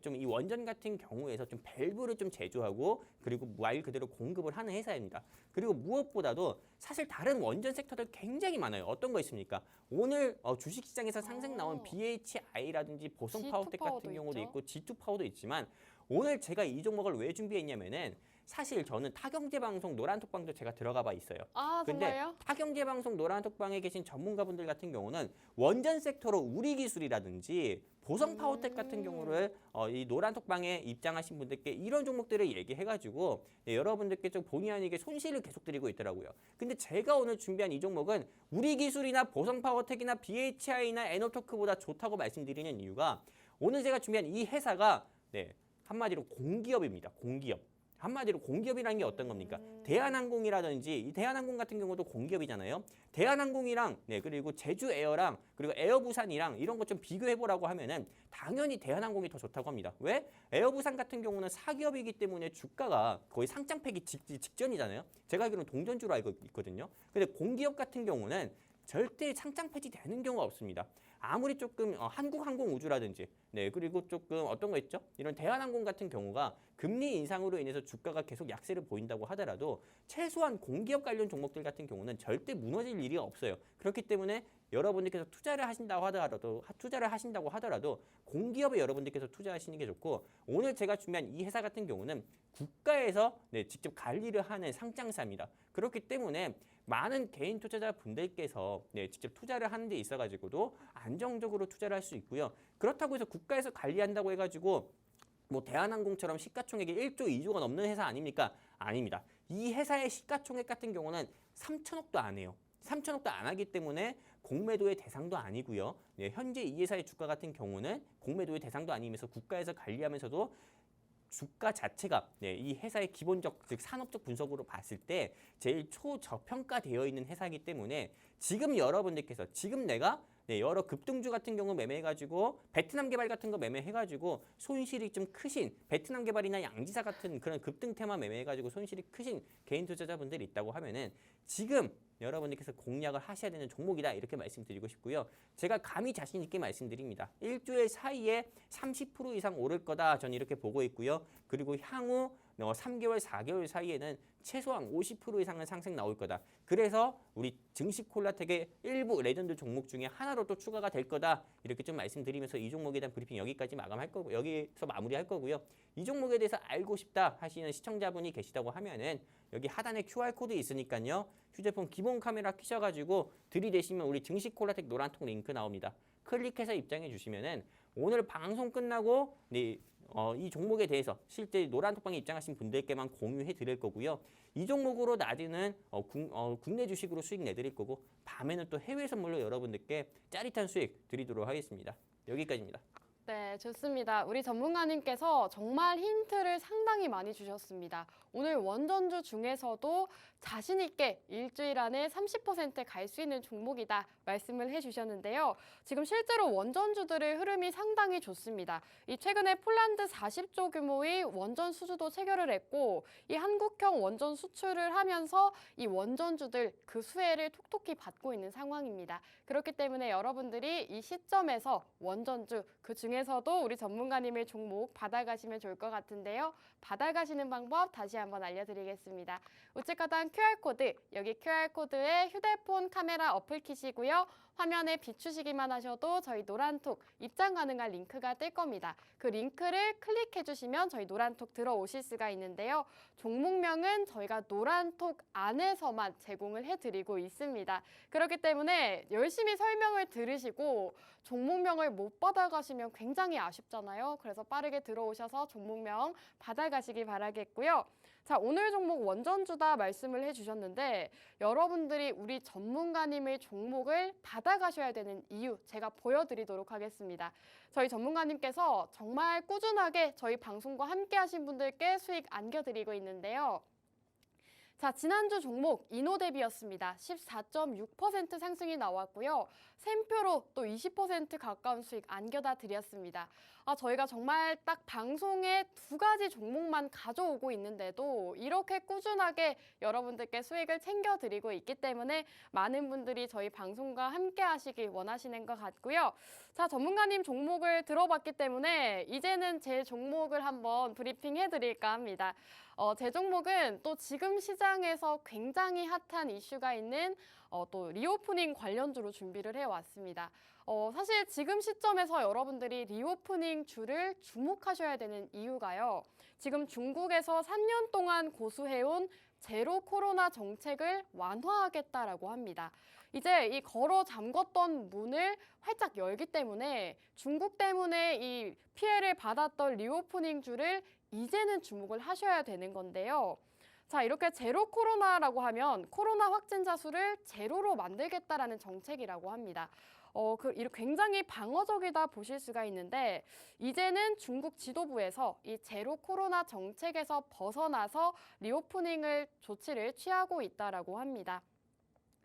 좀 이 원전 같은 경우에서 좀 밸브를 좀 제조하고 그리고 말 그대로 공급을 하는 회사입니다. 그리고 무엇보다도 사실 다른 원전 섹터들 굉장히 많아요. 어떤 거 있습니까? 오늘 주식시장에서 상승 나온 BHI라든지 보성파워텍 같은 경우도 있고 G2파워도 있지만 오늘 제가 이 종목을 왜 준비했냐면은 사실 저는 타경제방송 노란톡방도 제가 들어가 봐 있어요. 아, 근데 정말요? 타경제방송 노란톡방에 계신 전문가분들 같은 경우는 원전 섹터로 우리기술이라든지 보성파워텍 같은 경우를 이 노란톡방에 입장하신 분들께 이런 종목들을 얘기해가지고 여러분들께 좀 본의 아니게 손실을 계속 드리고 있더라고요. 근데 제가 오늘 준비한 이 종목은 우리기술이나 보성파워텍이나 BHI나 에너토크보다 좋다고 말씀드리는 이유가 오늘 제가 준비한 이 회사가 한마디로 공기업입니다. 공기업. 한마디로 공기업이라는 게 어떤 겁니까? 대한항공이라든지 이 대한항공 같은 경우도 공기업이잖아요. 대한항공이랑 그리고 제주에어랑 그리고 에어부산이랑 이런 것 좀 비교해 보라고 하면은 당연히 대한항공이 더 좋다고 합니다. 왜? 에어부산 같은 경우는 사기업이기 때문에 주가가 거의 상장폐기 직전이잖아요. 제가 알기로는 동전주로 알고 있거든요. 근데 공기업 같은 경우는 절대 상장 폐지되는 경우가 없습니다. 아무리 조금 한국항공우주라든지 그리고 조금 어떤 거 있죠? 이런 대한항공 같은 경우가 금리 인상으로 인해서 주가가 계속 약세를 보인다고 하더라도 최소한 공기업 관련 종목들 같은 경우는 절대 무너질 일이 없어요. 그렇기 때문에 여러분들께서 투자를 하신다고 하더라도 공기업에 여러분들께서 투자하시는 게 좋고 오늘 제가 준비한 이 회사 같은 경우는 국가에서 직접 관리를 하는 상장사입니다. 그렇기 때문에 많은 개인 투자자 분들께서 직접 투자를 하는 데 있어가지고도 안정적으로 투자를 할 수 있고요. 그렇다고 해서 국가에서 관리한다고 해가지고 대한항공처럼 시가총액이 1조, 2조가 넘는 회사 아닙니까? 아닙니다. 이 회사의 시가총액 같은 경우는 3천억도 안 해요. 3천억도 안 하기 때문에 공매도의 대상도 아니고요. 현재 이 회사의 주가 같은 경우는 공매도의 대상도 아니면서 국가에서 관리하면서도 주가 자체가 이 회사의 기본적 즉 산업적 분석으로 봤을 때 제일 초저평가되어 있는 회사이기 때문에 지금 여러분들께서 지금 내가 여러 급등주 같은 경우 매매해가지고 베트남 개발 같은 거 매매해가지고 손실이 좀 크신 베트남 개발이나 양지사 같은 그런 급등 테마 매매해가지고 손실이 크신 개인 투자자분들이 있다고 하면은 지금 여러분들께서 공략을 하셔야 되는 종목이다 이렇게 말씀드리고 싶고요. 제가 감히 자신 있게 말씀드립니다. 일주일 사이에 30% 이상 오를 거다 저는 이렇게 보고 있고요. 그리고 향후 3개월, 4개월 사이에는 최소한 50% 이상은 상승 나올 거다. 그래서 우리 증시 콜라텍의 일부 레전드 종목 중에 하나로 또 추가가 될 거다. 이렇게 좀 말씀드리면서 이 종목에 대한 브리핑 여기까지 마감할 거고 여기서 마무리할 거고요. 이 종목에 대해서 알고 싶다 하시는 시청자분이 계시다고 하면은 여기 하단에 QR코드 있으니까요. 휴대폰 기본 카메라 켜셔가지고 들이대시면 우리 증시 콜라텍 노란통 링크 나옵니다. 클릭해서 입장해 주시면은 오늘 방송 끝나고 이 종목에 대해서 실제 노란톡방에 입장하신 분들께만 공유해 드릴 거고요. 이 종목으로 낮에는 국내 주식으로 수익 내드릴 거고 밤에는 또 해외 선물로 여러분들께 짜릿한 수익 드리도록 하겠습니다. 여기까지입니다. 네, 좋습니다. 우리 전문가님께서 정말 힌트를 상당히 많이 주셨습니다. 오늘 원전주 중에서도 자신 있게 일주일 안에 30% 갈 수 있는 종목이다 말씀을 해주셨는데요. 지금 실제로 원전주들의 흐름이 상당히 좋습니다. 이 최근에 폴란드 40조 규모의 원전 수주도 체결을 했고 이 한국형 원전 수출을 하면서 이 원전주들 그 수혜를 톡톡히 받고 있는 상황입니다. 그렇기 때문에 여러분들이 이 시점에서 원전주 그 중에서도 우리 전문가님의 종목 받아가시면 좋을 것 같은데요. 받아가시는 방법 다시 한번 알려드리겠습니다. 우측 하단 QR코드, 여기 QR코드에 휴대폰 카메라 어플 키시고요. 화면에 비추시기만 하셔도 저희 노란톡 입장 가능한 링크가 뜰 겁니다. 그 링크를 클릭해 주시면 저희 노란톡 들어오실 수가 있는데요. 종목명은 저희가 노란톡 안에서만 제공을 해드리고 있습니다. 그렇기 때문에 열심히 설명을 들으시고 종목명을 못 받아가시면 굉장히 아쉽잖아요. 그래서 빠르게 들어오셔서 종목명 받아가시기 바라겠고요. 자, 오늘 종목 원전주다 말씀을 해주셨는데 여러분들이 우리 전문가님의 종목을 받아가셔야 되는 이유 제가 보여드리도록 하겠습니다. 저희 전문가님께서 정말 꾸준하게 저희 방송과 함께 하신 분들께 수익 안겨드리고 있는데요. 자, 지난주 종목 이노뎁이었습니다. 14.6% 상승이 나왔고요. 샘표로 또 20% 가까운 수익 안겨다 드렸습니다. 저희가 정말 딱 방송에 2가지 종목만 가져오고 있는데도 이렇게 꾸준하게 여러분들께 수익을 챙겨드리고 있기 때문에 많은 분들이 저희 방송과 함께 하시길 원하시는 것 같고요. 자, 전문가님 종목을 들어봤기 때문에 이제는 제 종목을 한번 브리핑 해드릴까 합니다. 제 종목은 또 지금 시장에서 굉장히 핫한 이슈가 있는 또 리오프닝 관련주로 준비를 해왔습니다. 사실 지금 시점에서 여러분들이 리오프닝 주를 주목하셔야 되는 이유가요. 지금 중국에서 3년 동안 고수해온 제로 코로나 정책을 완화하겠다라고 합니다. 이제 이 걸어 잠궜던 문을 활짝 열기 때문에 중국 때문에 이 피해를 받았던 리오프닝주를 이제는 주목을 하셔야 되는 건데요. 자, 이렇게 제로 코로나라고 하면 코로나 확진자 수를 제로로 만들겠다라는 정책이라고 합니다. 굉장히 방어적이다 보실 수가 있는데 이제는 중국 지도부에서 이 제로 코로나 정책에서 벗어나서 리오프닝을 조치를 취하고 있다라고 합니다.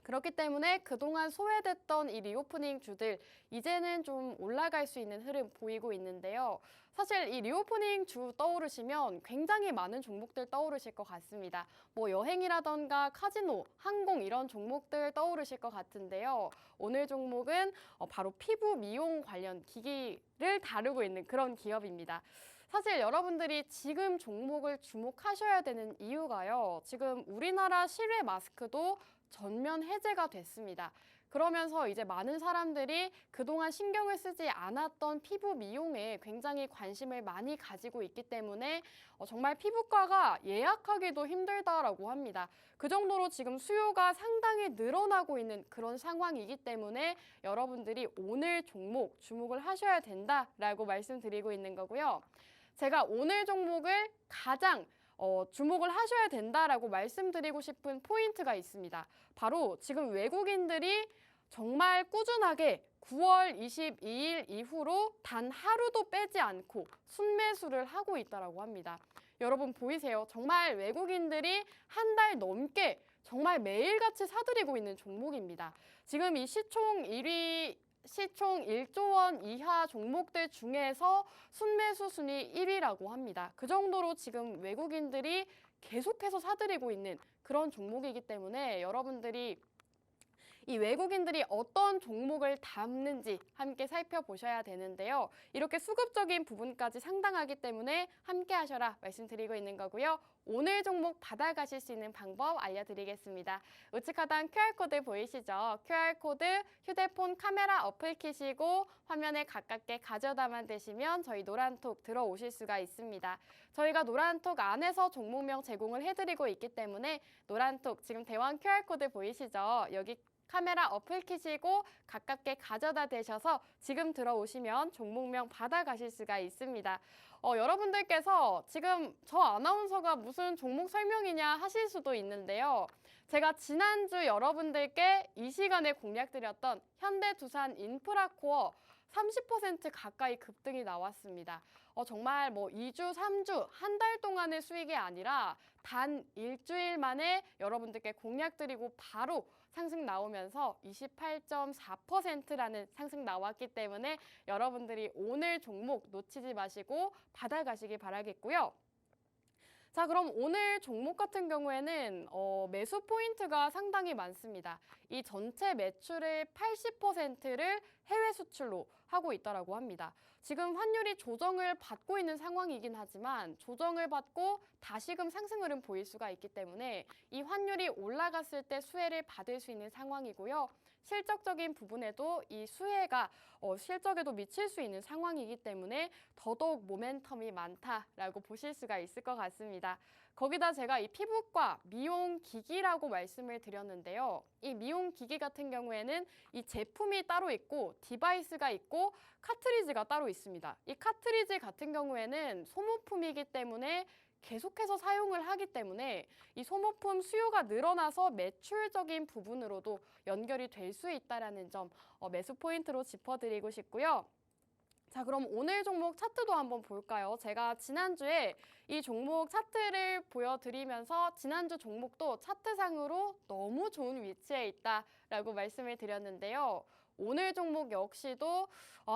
그렇기 때문에 그동안 소외됐던 이 리오프닝 주들 이제는 좀 올라갈 수 있는 흐름 보이고 있는데요. 사실 이 리오프닝 주 떠오르시면 굉장히 많은 종목들 떠오르실 것 같습니다. 뭐 여행이라던가 카지노, 항공 이런 종목들 떠오르실 것 같은데요. 오늘 종목은 바로 피부 미용 관련 기기를 다루고 있는 그런 기업입니다. 사실 여러분들이 지금 종목을 주목하셔야 되는 이유가요. 지금 우리나라 실외 마스크도 전면 해제가 됐습니다. 그러면서 이제 많은 사람들이 그동안 신경을 쓰지 않았던 피부 미용에 굉장히 관심을 많이 가지고 있기 때문에 정말 피부과가 예약하기도 힘들다라고 합니다. 그 정도로 지금 수요가 상당히 늘어나고 있는 그런 상황이기 때문에 여러분들이 오늘 종목 주목을 하셔야 된다라고 말씀드리고 있는 거고요. 제가 오늘 종목을 가장 주목을 하셔야 된다라고 말씀드리고 싶은 포인트가 있습니다. 바로 지금 외국인들이 정말 꾸준하게 9월 22일 이후로 단 하루도 빼지 않고 순매수를 하고 있다라고 합니다. 여러분 보이세요? 정말 외국인들이 한 달 넘게 정말 매일같이 사들이고 있는 종목입니다. 지금 이 시총 1조 원 이하 종목들 중에서 순매수 순위 1위라고 합니다. 그 정도로 지금 외국인들이 계속해서 사들이고 있는 그런 종목이기 때문에 여러분들이 이 외국인들이 어떤 종목을 담는지 함께 살펴보셔야 되는데요. 이렇게 수급적인 부분까지 상당하기 때문에 함께 하셔라 말씀드리고 있는 거고요. 오늘 종목 받아가실 수 있는 방법 알려드리겠습니다. 우측 하단 QR코드 보이시죠? QR코드 휴대폰 카메라 어플 키시고 화면에 가깝게 가져다만 대시면 저희 노란톡 들어오실 수가 있습니다. 저희가 노란톡 안에서 종목명 제공을 해드리고 있기 때문에 노란톡 지금 대왕 QR코드 보이시죠? 여기 카메라 어플 키시고 가깝게 가져다 대셔서 지금 들어오시면 종목명 받아가실 수가 있습니다. 여러분들께서 지금 저 아나운서가 무슨 종목 설명이냐 하실 수도 있는데요. 제가 지난주 여러분들께 이 시간에 공략드렸던 현대두산 인프라코어 30% 가까이 급등이 나왔습니다. 정말 뭐 2주, 3주, 한 달 동안의 수익이 아니라 단 일주일 만에 여러분들께 공략 드리고 바로 상승 나오면서 28.4%라는 상승 나왔기 때문에 여러분들이 오늘 종목 놓치지 마시고 받아가시기 바라겠고요. 자, 그럼 오늘 종목 같은 경우에는 매수 포인트가 상당히 많습니다. 이 전체 매출의 80%를 해외 수출로 하고 있다라고 합니다. 지금 환율이 조정을 받고 있는 상황이긴 하지만 조정을 받고 다시금 상승 흐름 보일 수가 있기 때문에 이 환율이 올라갔을 때 수혜를 받을 수 있는 상황이고요. 실적적인 부분에도 이 수혜가 실적에도 미칠 수 있는 상황이기 때문에 더더욱 모멘텀이 많다라고 보실 수가 있을 것 같습니다. 거기다 제가 이 피부과 미용 기기라고 말씀을 드렸는데요. 이 미용 기기 같은 경우에는 이 제품이 따로 있고 디바이스가 있고 카트리지가 따로 있습니다. 이 카트리지 같은 경우에는 소모품이기 때문에 계속해서 사용을 하기 때문에 이 소모품 수요가 늘어나서 매출적인 부분으로도 연결이 될 수 있다는 점 매수 포인트로 짚어드리고 싶고요. 자, 그럼 오늘 종목 차트도 한번 볼까요? 제가 지난주에 이 종목 차트를 보여드리면서 지난주 종목도 차트상으로 너무 좋은 위치에 있다라고 말씀을 드렸는데요. 오늘 종목 역시도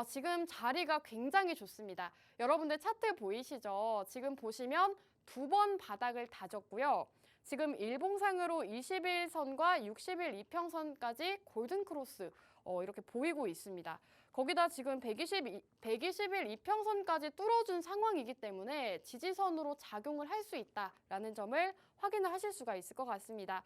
지금 자리가 굉장히 좋습니다. 여러분들 차트 보이시죠? 지금 보시면 두 번 바닥을 다졌고요. 지금 일봉상으로 21선과 60일 이평선까지 골든크로스 이렇게 보이고 있습니다. 거기다 지금 120일 이평선까지 뚫어준 상황이기 때문에 지지선으로 작용을 할 수 있다라는 점을 확인을 하실 수가 있을 것 같습니다.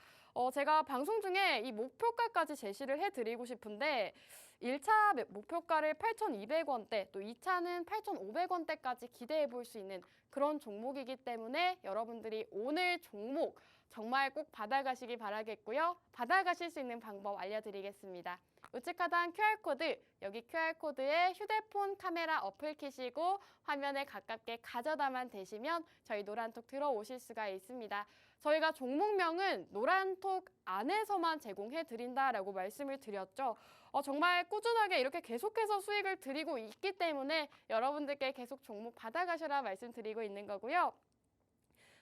제가 방송 중에 이 목표가까지 제시를 해드리고 싶은데 1차 목표가를 8,200원대, 또 2차는 8,500원대까지 기대해 볼 수 있는 그런 종목이기 때문에 여러분들이 오늘 종목 정말 꼭 받아가시기 바라겠고요. 받아가실 수 있는 방법 알려드리겠습니다. 우측 하단 QR코드, 여기 QR코드에 휴대폰 카메라 어플 키시고 화면에 가깝게 가져다만 대시면 저희 노란톡 들어오실 수가 있습니다. 저희가 종목명은 노란톡 안에서만 제공해 드린다라고 말씀을 드렸죠. 정말 꾸준하게 이렇게 계속해서 수익을 드리고 있기 때문에 여러분들께 계속 종목 받아가셔라 말씀드리고 있는 거고요.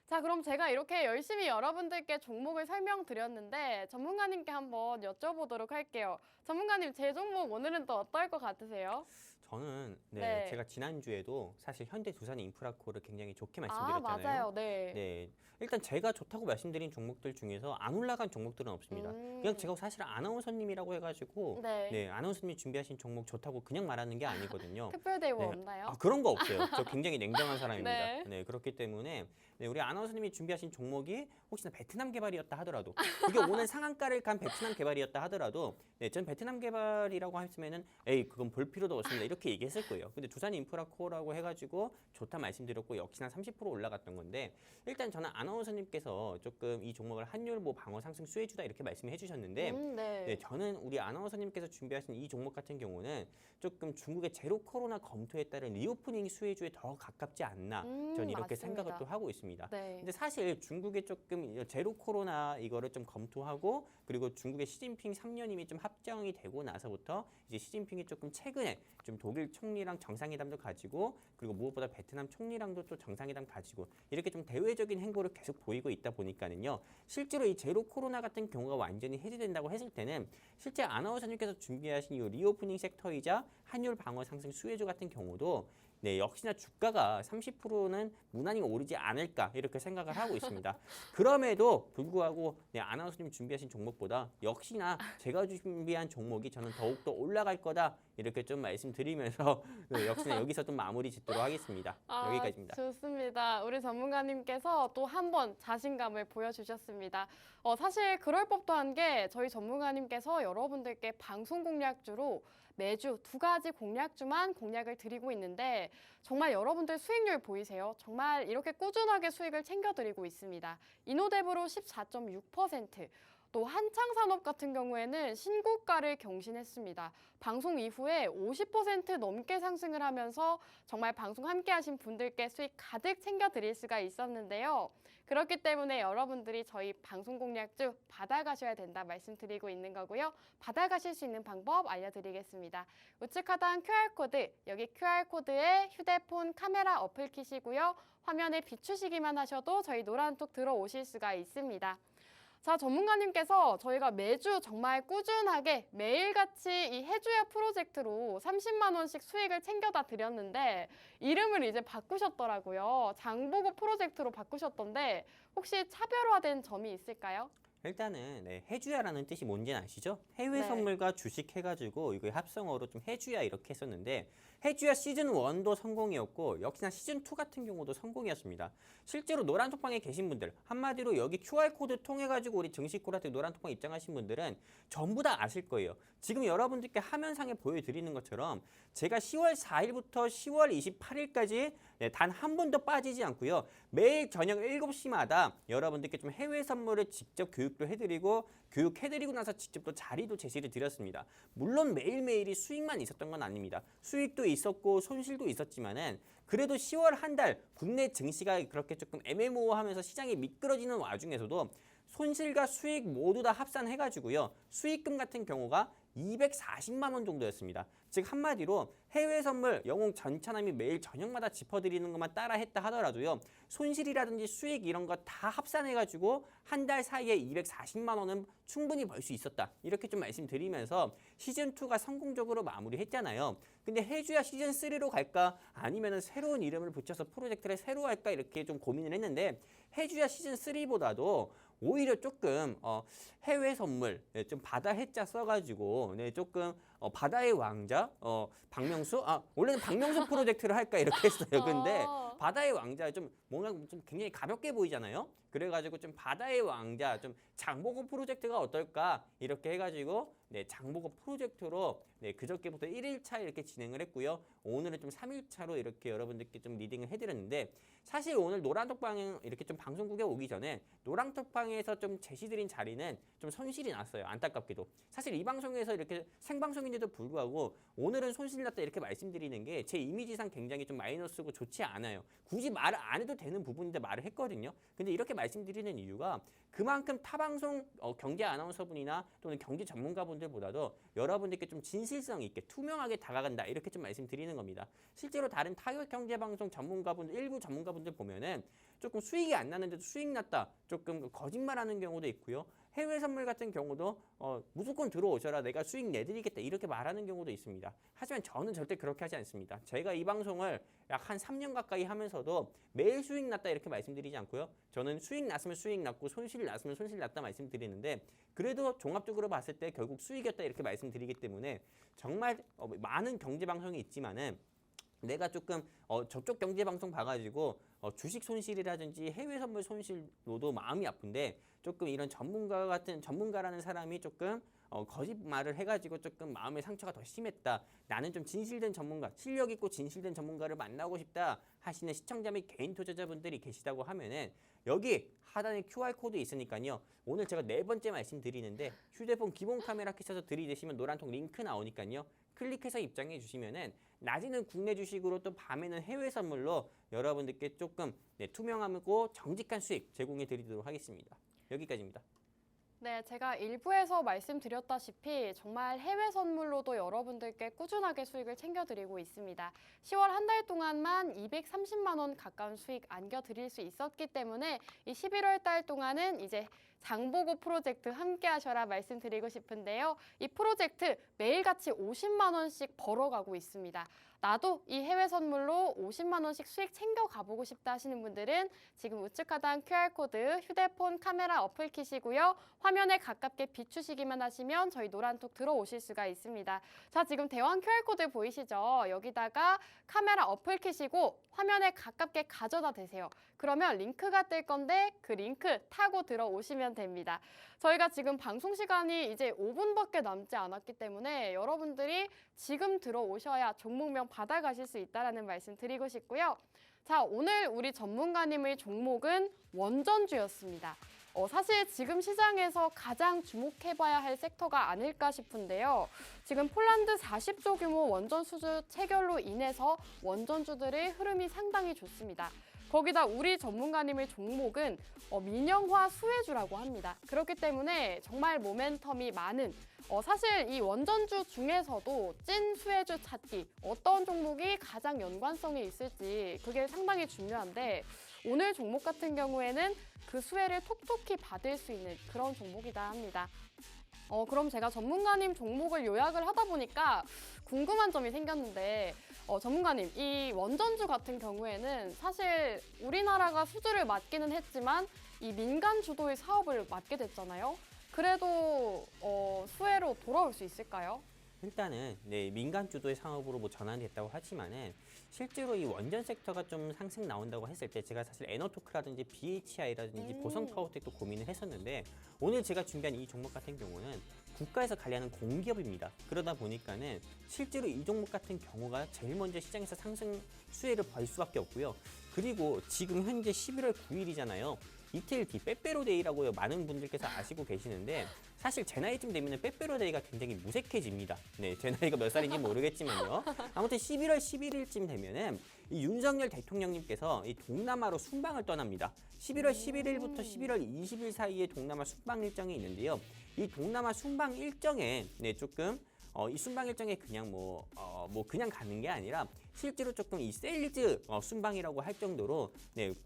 자, 그럼 제가 이렇게 열심히 여러분들께 종목을 설명드렸는데 전문가님께 한번 여쭤보도록 할게요. 전문가님, 제 종목 오늘은 또 어떨 것 같으세요? 저는 네. 제가 지난주에도 사실 현대두산인프라코를 굉장히 좋게 아, 말씀드렸잖아요. 맞아요. 네. 네. 일단 제가 좋다고 말씀드린 종목들 중에서 안 올라간 종목들은 없습니다. 그냥 제가 사실 아나운서님이라고 해가지고 네. 아나운서님이 준비하신 종목 좋다고 그냥 말하는 게 아니거든요. 특별 대우 네. 없나요? 그런 거 없어요. 저 굉장히 냉정한 사람입니다. 네. 네, 그렇기 때문에 우리 아나운서님이 준비하신 종목이 혹시나 베트남 개발이었다 하더라도 그게 오늘 상한가를 간 베트남 개발이었다 하더라도 전 베트남 개발이라고 했으면은 에이 그건 볼 필요도 없습니다 이렇게 얘기했을 거예요. 근데 두산인프라코라고 해가지고 좋다 말씀드렸고 역시나 30% 올라갔던 건데 일단 저는 아나운서님께서 조금 이 종목을 환율 뭐 방어 상승 수혜주다 이렇게 말씀해 주셨는데 네. 저는 우리 아나운서님께서 준비하신 이 종목 같은 경우는 조금 중국의 제로 코로나 검토에 따른 리오프닝 수혜주에 더 가깝지 않나 저는 이렇게 맞습니다. 생각을 또 하고 있습니다. 네. 근데 사실 중국의 조금 제로 코로나 이거를 좀 검토하고 그리고 중국의 시진핑 3년임이 좀 합정이 되고 나서부터 이제 시진핑이 조금 최근에 좀 독일 총리랑 정상회담도 가지고 그리고 무엇보다 베트남 총리랑도 또 정상회담 가지고 이렇게 좀 대외적인 행보를 계속 보이고 있다 보니까는요. 실제로 이 제로 코로나 같은 경우가 완전히 해제된다고 했을 때는 실제 아나운서님께서 준비하신 이 리오프닝 섹터이자 환율 방어 상승 수혜주 같은 경우도 역시나 주가가 30%는 무난히 오르지 않을까 이렇게 생각을 하고 있습니다. 그럼에도 불구하고 아나운서님 준비하신 종목보다 역시나 제가 준비한 종목이 저는 더욱더 올라갈 거다 이렇게 좀 말씀드리면서 역시나 여기서 좀 마무리 짓도록 하겠습니다. 여기까지입니다. 좋습니다. 우리 전문가님께서 또 한 번 자신감을 보여주셨습니다. 사실 그럴 법도 한 게 저희 전문가님께서 여러분들께 방송 공략주로 매주 2가지 공략주만 공략을 드리고 있는데 정말 여러분들 수익률 보이세요? 정말 이렇게 꾸준하게 수익을 챙겨드리고 있습니다. 이노뎁으로 14.6%, 또 한창산업 같은 경우에는 신고가를 경신했습니다. 방송 이후에 50% 넘게 상승을 하면서 정말 방송 함께 하신 분들께 수익 가득 챙겨드릴 수가 있었는데요. 그렇기 때문에 여러분들이 저희 방송 공략주 받아가셔야 된다 말씀드리고 있는 거고요. 받아가실 수 있는 방법 알려드리겠습니다. 우측 하단 QR코드, 여기 QR코드에 휴대폰 카메라 어플 키시고요. 화면에 비추시기만 하셔도 저희 노란톡 들어오실 수가 있습니다. 자, 전문가님께서 저희가 매주 정말 꾸준하게 매일같이 이 해주야 프로젝트로 30만 원씩 수익을 챙겨다 드렸는데 이름을 이제 바꾸셨더라고요. 장보고 프로젝트로 바꾸셨던데 혹시 차별화된 점이 있을까요? 일단은 해주야라는 뜻이 뭔지는 아시죠? 해외 네. 선물과 주식 해가지고 이거 합성어로 좀 해주야 이렇게 했었는데 해주야 시즌 1도 성공이었고 역시나 시즌 2 같은 경우도 성공이었습니다. 실제로 노란톡방에 계신 분들 한마디로 여기 QR코드 통해 가지고 우리 증시 콜라텍 노란톡방 입장하신 분들은 전부 다 아실 거예요. 지금 여러분들께 화면상에 보여드리는 것처럼 제가 10월 4일부터 10월 28일까지 단 한 번도 빠지지 않고요. 매일 저녁 7시마다 여러분들께 좀 해외 선물을 직접 교육도 해드리고 교육해드리고 나서 직접 또 자리도 제시를 드렸습니다. 물론 매일매일이 수익만 있었던 건 아닙니다. 수익도 있었고 손실도 있었지만은 그래도 10월 한 달 국내 증시가 그렇게 조금 애매모호하면서 시장이 미끄러지는 와중에서도 손실과 수익 모두 다 합산해가지고요. 수익금 같은 경우가 240만 원 정도였습니다. 즉 한마디로 해외 선물 영웅 전차남이 매일 저녁마다 짚어드리는 것만 따라 했다 하더라도요. 손실이라든지 수익 이런 거 다 합산해가지고 한 달 사이에 240만 원은 충분히 벌 수 있었다. 이렇게 좀 말씀드리면서 시즌2가 성공적으로 마무리했잖아요. 근데 해주야 시즌3로 갈까 아니면 새로운 이름을 붙여서 프로젝트를 새로 할까 이렇게 좀 고민을 했는데 해주야 시즌3보다도 오히려 조금 해외 선물 좀 바다 해자 써가지고 조금 바다의 왕자 박명수 원래는 박명수 프로젝트를 할까 이렇게 했어요. 근데 바다의 왕자 좀 뭔가 좀 굉장히 가볍게 보이잖아요. 그래가지고 좀 바다의 왕자 좀 장보고 프로젝트가 어떨까 이렇게 해가지고 장보고 프로젝트로 그저께부터 1일차 이렇게 진행을 했고요. 오늘은 좀 3일차로 이렇게 여러분들께 좀 리딩을 해드렸는데 사실 오늘 노란톡방에 이렇게 좀 방송국에 오기 전에 노란톡방에서 좀 제시드린 자리는 좀 손실이 났어요. 안타깝게도. 사실 이 방송에서 이렇게 생방송인데도 불구하고 오늘은 손실 났다 이렇게 말씀드리는 게 제 이미지상 굉장히 좀 마이너스고 좋지 않아요. 굳이 말을 안 해도 되는 부분인데 말을 했거든요. 근데 이렇게 말씀드리는 이유가 그만큼 타방송 경제 아나운서분이나 또는 경제 전문가분들보다도 여러분들께 좀 진실성 있게 투명하게 다가간다 이렇게 좀 말씀드리는 겁니다. 실제로 다른 타격 경제 방송 전문가분들 일부 전문가분들 보면은 조금 수익이 안 나는데도 수익 났다 조금 거짓말하는 경우도 있고요. 해외 선물 같은 경우도 무조건 들어오셔라 내가 수익 내드리겠다 이렇게 말하는 경우도 있습니다. 하지만 저는 절대 그렇게 하지 않습니다. 제가 이 방송을 약 한 3년 가까이 하면서도 매일 수익 났다 이렇게 말씀드리지 않고요. 저는 수익 났으면 수익 났고 손실 났으면 손실 났다 말씀드리는데 그래도 종합적으로 봤을 때 결국 수익이었다 이렇게 말씀드리기 때문에 정말 많은 경제 방송이 있지만은 내가 조금 저쪽 경제 방송 봐가지고 주식 손실이라든지 해외 선물 손실로도 마음이 아픈데 조금 이런 전문가라는 사람이 조금 거짓말을 해가지고 조금 마음의 상처가 더 심했다. 나는 좀 진실된 전문가, 실력 있고 진실된 전문가를 만나고 싶다 하시는 시청자 및 개인 투자자분들이 계시다고 하면은 여기 하단에 QR코드 있으니까요. 오늘 제가 4번째 말씀드리는데 휴대폰 기본 카메라 켜셔서 들이대시면 노란통 링크 나오니까요. 클릭해서 입장해 주시면은 낮에는 국내 주식으로 또 밤에는 해외 선물로 여러분들께 조금 투명하고 정직한 수익 제공해 드리도록 하겠습니다. 여기까지입니다. 네, 제가 일부에서 말씀드렸다시피 정말 해외 선물로도 여러분들께 꾸준하게 수익을 챙겨드리고 있습니다. 10월 한 달 동안만 230만 원 가까운 수익 안겨드릴 수 있었기 때문에 이 11월 달 동안은 이제 장보고 프로젝트 함께 하셔라 말씀드리고 싶은데요. 이 프로젝트 매일같이 50만 원씩 벌어가고 있습니다. 나도 이 해외 선물로 50만 원씩 수익 챙겨가보고 싶다 하시는 분들은 지금 우측 하단 QR코드 휴대폰 카메라 어플 키시고요. 화면에 가깝게 비추시기만 하시면 저희 노란톡 들어오실 수가 있습니다. 자, 지금 대왕 QR코드 보이시죠? 여기다가 카메라 어플 키시고 화면에 가깝게 가져다 대세요. 그러면 링크가 뜰 건데 그 링크 타고 들어오시면 됩니다. 저희가 지금 방송 시간이 이제 5분밖에 남지 않았기 때문에 여러분들이 지금 들어오셔야 종목명 받아가실 수 있다는 말씀 드리고 싶고요. 자, 오늘 우리 전문가님의 종목은 원전주였습니다. 사실 지금 시장에서 가장 주목해봐야 할 섹터가 아닐까 싶은데요. 지금 폴란드 40조 규모 원전 수주 체결로 인해서 원전주들의 흐름이 상당히 좋습니다. 거기다 우리 전문가님의 종목은 민영화 수혜주라고 합니다. 그렇기 때문에 정말 모멘텀이 많은 사실 이 원전주 중에서도 찐 수혜주 찾기 어떤 종목이 가장 연관성이 있을지 그게 상당히 중요한데 오늘 종목 같은 경우에는 그 수혜를 톡톡히 받을 수 있는 그런 종목이다 합니다. 그럼 제가 전문가님 종목을 요약을 하다 보니까 궁금한 점이 생겼는데 전문가님, 이 원전주 같은 경우에는 사실 우리나라가 수주를 맡기는 했지만 이 민간 주도의 사업을 맡게 됐잖아요. 그래도 수혜로 돌아올 수 있을까요? 일단은 민간 주도의 사업으로 뭐 전환됐다고 하지만은 실제로 이 원전 섹터가 좀 상승 나온다고 했을 때 제가 사실 에너토크라든지 BHI라든지 보성파워텍도 고민을 했었는데 오늘 제가 준비한 이 종목 같은 경우는 국가에서 관리하는 공기업입니다. 그러다 보니까는 실제로 이 종목 같은 경우가 제일 먼저 시장에서 상승 수혜를 벌 수밖에 없고요. 그리고 지금 현재 11월 9일이잖아요. 이틀 뒤 빼빼로데이라고 많은 분들께서 아시고 계시는데 사실 제 나이쯤 되면 빼빼로데이가 굉장히 무색해집니다. 네, 제 나이가 몇 살인지 모르겠지만요. 아무튼 11월 11일쯤 되면은 이 윤석열 대통령님께서 이 동남아로 순방을 떠납니다. 11월 11일부터 11월 20일 사이에 동남아 순방 일정이 있는데요. 이 동남아 순방 일정에 조금 이 순방 일정에 그냥 그냥 가는 게 아니라 실제로 조금 이 세일즈 순방이라고 할 정도로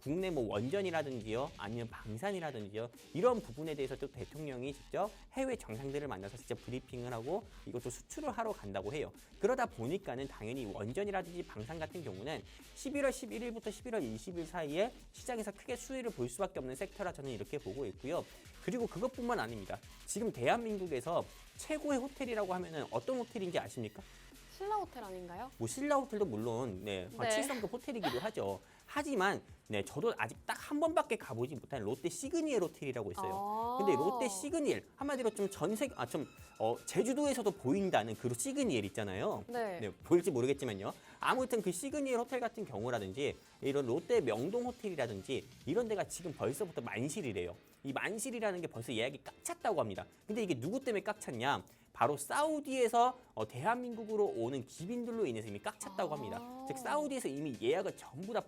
국내 원전이라든지요 아니면 방산이라든지요 이런 부분에 대해서 또 대통령이 직접 해외 정상들을 만나서 직접 브리핑을 하고 이것도 수출을 하러 간다고 해요. 그러다 보니까는 당연히 원전이라든지 방산 같은 경우는 11월 11일부터 11월 20일 사이에 시장에서 크게 수혜를 볼 수밖에 없는 섹터라 저는 이렇게 보고 있고요. 그리고 그것뿐만 아닙니다. 지금 대한민국에서 최고의 호텔이라고 하면은 어떤 호텔인지 아십니까? 신라 호텔 아닌가요? 뭐 신라 호텔도 물론 7성급 호텔이기도 하죠. 하지만 저도 아직 딱 한 번밖에 가보지 못한 롯데 시그니엘 호텔이라고 있어요. 근데 롯데 시그니엘 한마디로 좀 제주도에서도 보인다는 그 시그니엘 있잖아요. 네. 보일지 모르겠지만요. 아무튼 그 시그니엘 호텔 같은 경우라든지 이런 롯데 명동 호텔이라든지 이런 데가 지금 벌써부터 만실이래요. 이 만실이라는 게 벌써 예약이 꽉 찼다고 합니다. 근데 이게 누구 때문에 꽉 찼냐? 바로 사우디에서 대한민국으로 오는 기빈들로 인해서 이미 꽉 찼다고 합니다. 즉 사우디에서 이미 예약을 전부 다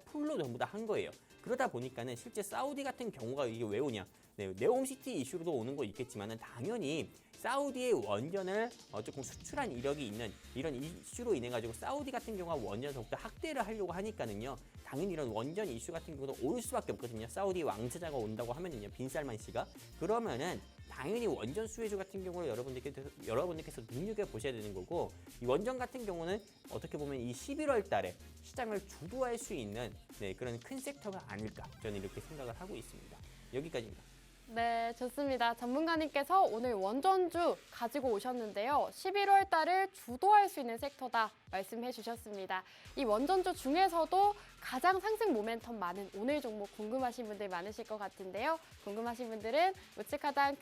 한 거예요. 그러다 보니까는 실제 사우디 같은 경우가 이게 왜 오냐? 네옴시티 이슈로도 오는 거 있겠지만은 당연히 사우디의 원전을 조금 수출한 이력이 있는 이런 이슈로 인해 가지고 사우디 같은 경우가 원전 더욱더 확대를 하려고 하니까는요. 당연히 이런 원전 이슈 같은 경우도 올 수밖에 없거든요. 사우디 왕세자가 온다고 하면은요. 빈살만 씨가 그러면은 당연히 원전 수혜주 같은 경우를 여러분들께서 눈여겨보셔야 되는 거고 이 원전 같은 경우는 어떻게 보면 이 11월 달에 시장을 주도할 수 있는 그런 큰 섹터가 아닐까 저는 이렇게 생각을 하고 있습니다. 여기까지입니다. 네, 좋습니다. 전문가님께서 오늘 원전주 가지고 오셨는데요. 11월 달을 주도할 수 있는 섹터다 말씀해 주셨습니다. 이 원전주 중에서도 가장 상승 모멘텀 많은 오늘 종목 궁금하신 분들 많으실 것 같은데요. 궁금하신 분들은 우측 하단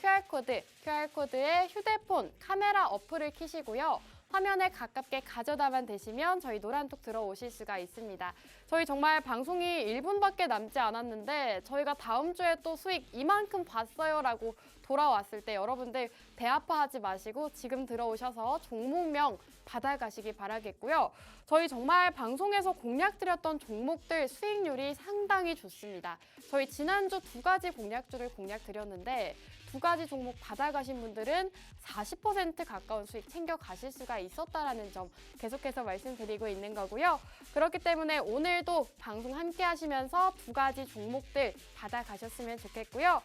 QR코드에 휴대폰 카메라 어플을 켜시고요. 화면에 가깝게 가져다만 대시면 저희 노란톡 들어오실 수가 있습니다. 저희 정말 방송이 1분밖에 남지 않았는데 저희가 다음 주에 또 수익 이만큼 봤어요라고 돌아왔을 때 여러분들 배 아파하지 마시고 지금 들어오셔서 종목명 받아가시기 바라겠고요. 저희 정말 방송에서 공략드렸던 종목들 수익률이 상당히 좋습니다. 저희 지난주 2가지 공략주를 공략드렸는데 2가지 종목 받아가신 분들은 40% 가까운 수익 챙겨가실 수가 있었다라는 점 계속해서 말씀드리고 있는 거고요. 그렇기 때문에 오늘도 방송 함께 하시면서 2가지 종목들 받아가셨으면 좋겠고요.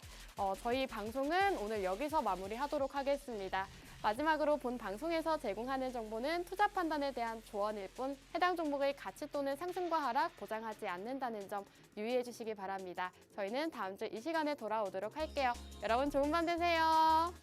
저희 방송은 오늘 여기서 마무리하도록 하겠습니다. 마지막으로 본 방송에서 제공하는 정보는 투자 판단에 대한 조언일 뿐 해당 종목의 가치 또는 상승과 하락 보장하지 않는다는 점 유의해 주시기 바랍니다. 저희는 다음 주 이 시간에 돌아오도록 할게요. 여러분 좋은 밤 되세요.